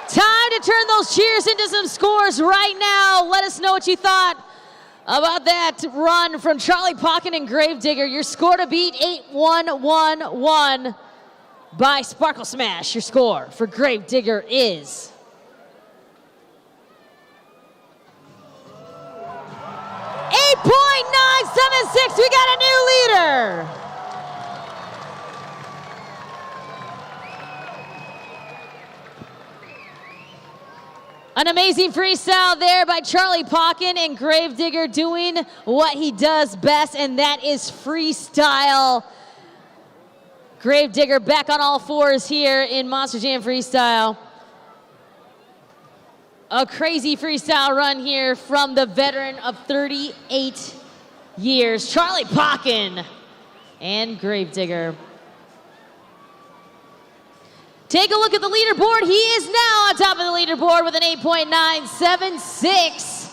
Time to turn those cheers into some scores right now. Let us know what you thought about that run from Charlie Puckin and Gravedigger. Your score to beat, 8-1-1-1 by Sparkle Smash. Your score for Gravedigger is 8.976. We got a new leader. An amazing freestyle there by Charlie Puckin and Gravedigger doing what he does best, and that is freestyle. Gravedigger back on all fours here in Monster Jam Freestyle. A crazy freestyle run here from the veteran of 38 years, Charlie Puckin and Gravedigger. Take a look at the leaderboard. He is now on top of the leaderboard with an 8.976.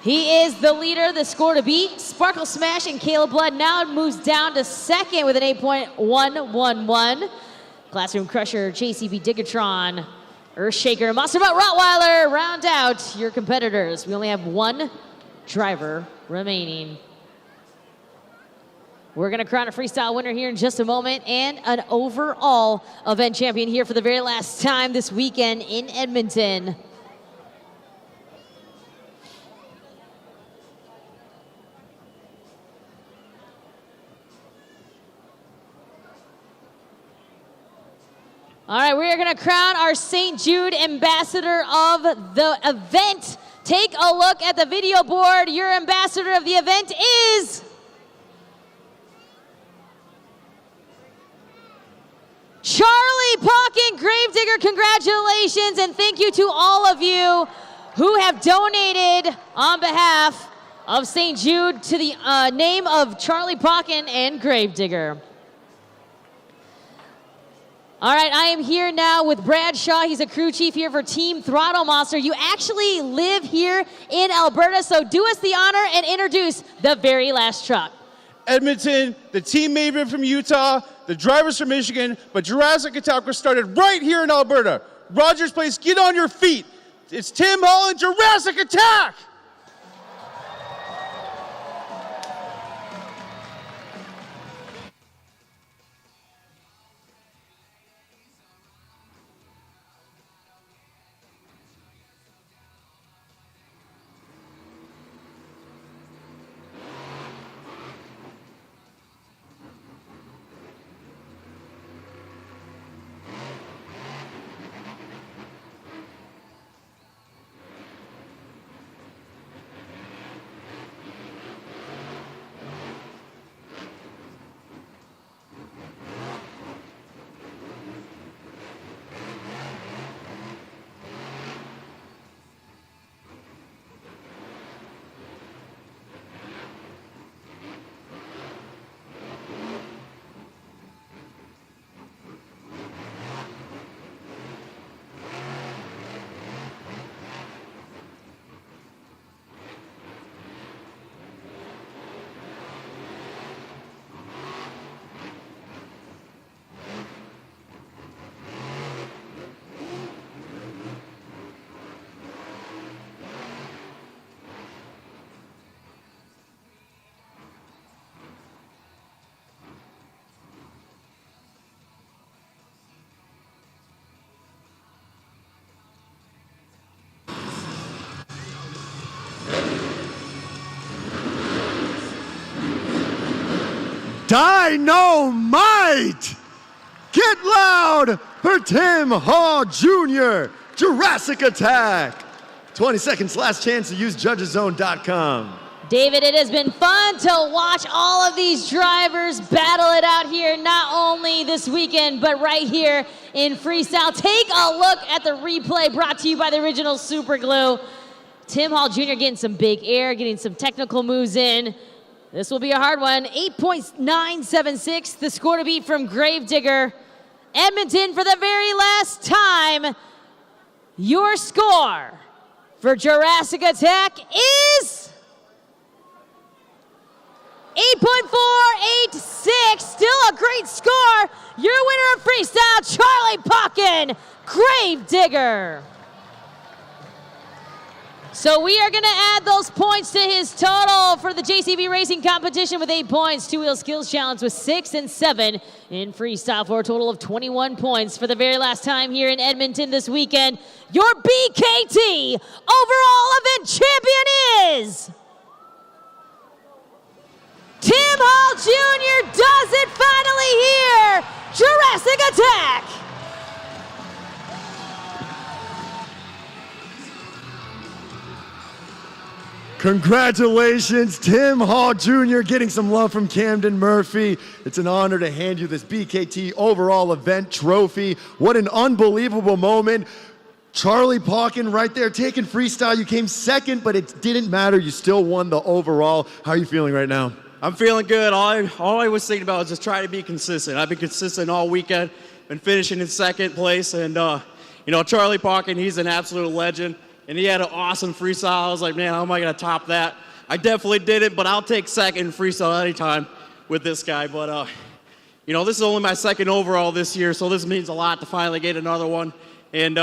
He is the leader, the score to beat. Sparkle Smash and Caleb Blood now moves down to second with an 8.111. Classroom Crusher, JCB Digatron, Earthshaker, and Monster Mutt Rottweiler round out your competitors. We only have one driver remaining. We're going to crown a freestyle winner here in just a moment, and an overall event champion here for the very last time this weekend in Edmonton. All right, we are going to crown our St. Jude ambassador of the event. Take a look at the video board. Your ambassador of the event is Charlie Pocken, Gravedigger. Congratulations, and thank you to all of you who have donated on behalf of St. Jude to the name of Charlie Pocken and Gravedigger. All right, I am here now with Brad Shaw. He's a crew chief here for Team Throttle Monster. You actually live here in Alberta, so do us the honor and introduce the very last truck. Edmonton, the team Maven from Utah, the drivers from Michigan, but Jurassic Attack was started right here in Alberta. Rogers Place, get on your feet. It's Tim Hall and Jurassic Attack! Dynamite! Get loud for Tim Hall Jr., Jurassic Attack. 20 seconds, last chance to use judgeszone.com. David, it has been fun to watch all of these drivers battle it out here, not only this weekend, but right here in freestyle. Take a look at the replay brought to you by the original Super Glue. Tim Hall Jr. getting some big air, getting some technical moves in. This will be a hard one. 8.976, the score to beat from Gravedigger. Edmonton, for the very last time, your score for Jurassic Attack is 8.486. Still a great score. Your winner of freestyle, Charlie Pocken, Gravedigger. So we are going to add those points to his total for the JCB Racing competition with 8 points, two-wheel skills challenge with 6 and 7 in freestyle for a total of 21 points for the very last time here in Edmonton this weekend. Your BKT overall event champion is Tim Hall Jr. does it finally here, Jurassic Attack. Congratulations, Tim Hall Jr. getting some love from Camden Murphy. It's an honor to hand you this BKT overall event trophy. What an unbelievable moment. Charlie Pocken right there taking freestyle. You came second, but it didn't matter. You still won the overall. How are you feeling right now? I'm feeling good. All I was thinking about was just trying to be consistent. I've been consistent all weekend, been finishing in second place, and Charlie Pocken, he's an absolute legend. And he had an awesome freestyle. I was like, man, how am I going to top that? I definitely did it, but I'll take second freestyle anytime with this guy. But, this is only my second overall this year, so this means a lot to finally get another one. And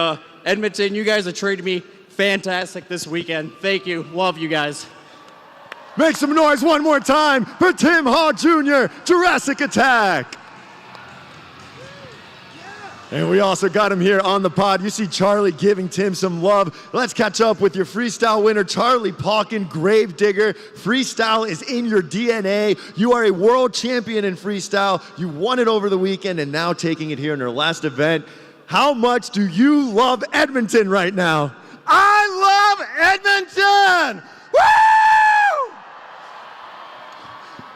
Edmonton, you guys have treated me fantastic this weekend. Thank you. Love you guys. Make some noise one more time for Tim Hall Jr., Jurassic Attack. And we also got him here on the pod. You see Charlie giving Tim some love. Let's catch up with your freestyle winner, Charlie Pocken, Gravedigger. Freestyle is in your DNA. You are a world champion in freestyle. You won it over the weekend and now taking it here in our last event. how much do you love Edmonton right now? I love Edmonton! Woo!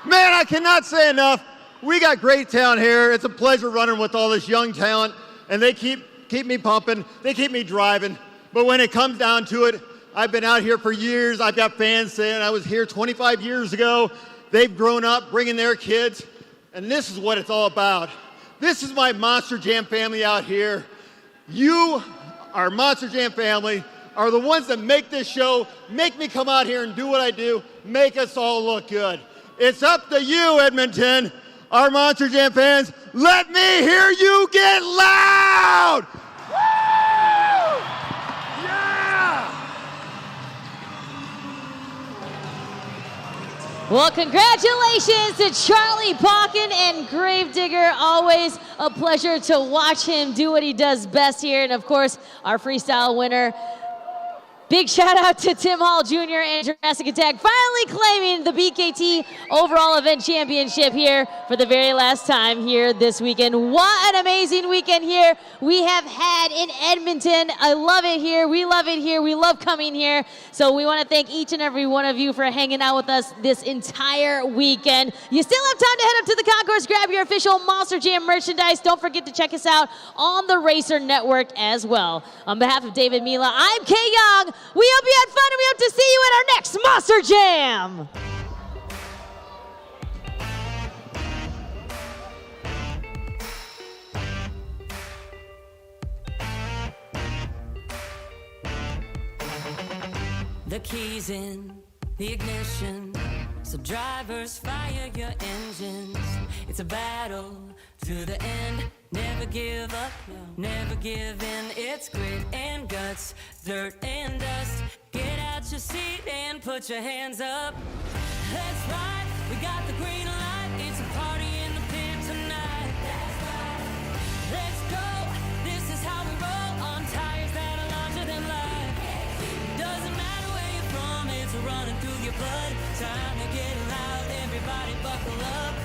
Man, I cannot say enough. We got great talent here. It's a pleasure running with all this young talent, and they keep me pumping. They keep me driving. But when it comes down to it, I've been out here for years. I've got fans saying I was here 25 years ago. They've grown up bringing their kids, and this is what it's all about. This is my Monster Jam family out here. You, our Monster Jam family, are the ones that make this show, make me come out here and do what I do, make us all look good. It's up to you, Edmonton. Our Monster Jam fans, let me hear you get loud! Woo! Yeah! Well, congratulations to Charlie Bakken and Gravedigger. Always a pleasure to watch him do what he does best here. And of course, our freestyle winner. Big shout out to Tim Hall Jr. and Jurassic Attack finally claiming the BKT overall event championship here for the very last time here this weekend. What an amazing weekend here we have had in Edmonton. I love it here. We love it here. We love coming here. So we want to thank each and every one of you for hanging out with us this entire weekend. You still have time to head up to the concourse, grab your official Monster Jam merchandise. Don't forget to check us out on the Racer Network as well. On behalf of David Mila, I'm Kay Young. We hope you had fun, and we hope to see you at our next Monster Jam. The keys in the ignition, so drivers fire your engines. It's a battle to the end. Never give up, never give in. It's grit and guts, dirt and dust. Get out your seat and put your hands up. That's right, we got the green light. It's a party in the pit tonight. That's right, let's go. This is how we roll on tires that are larger than life. Doesn't matter where you're from, it's running through your blood. Time to get loud, everybody buckle up.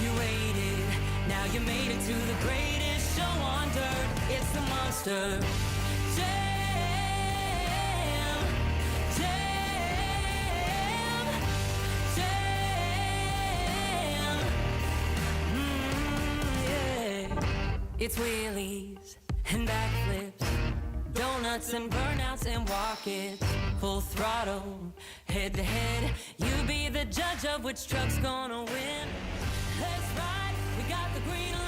You waited, now you made it to the greatest show on dirt. It's the Monster Jam, Jam, Jam. Yeah. It's wheelies and backflips, donuts and burnouts and walk-its. Full throttle, head to head. You be the judge of which truck's gonna win. That's right, we got the green light.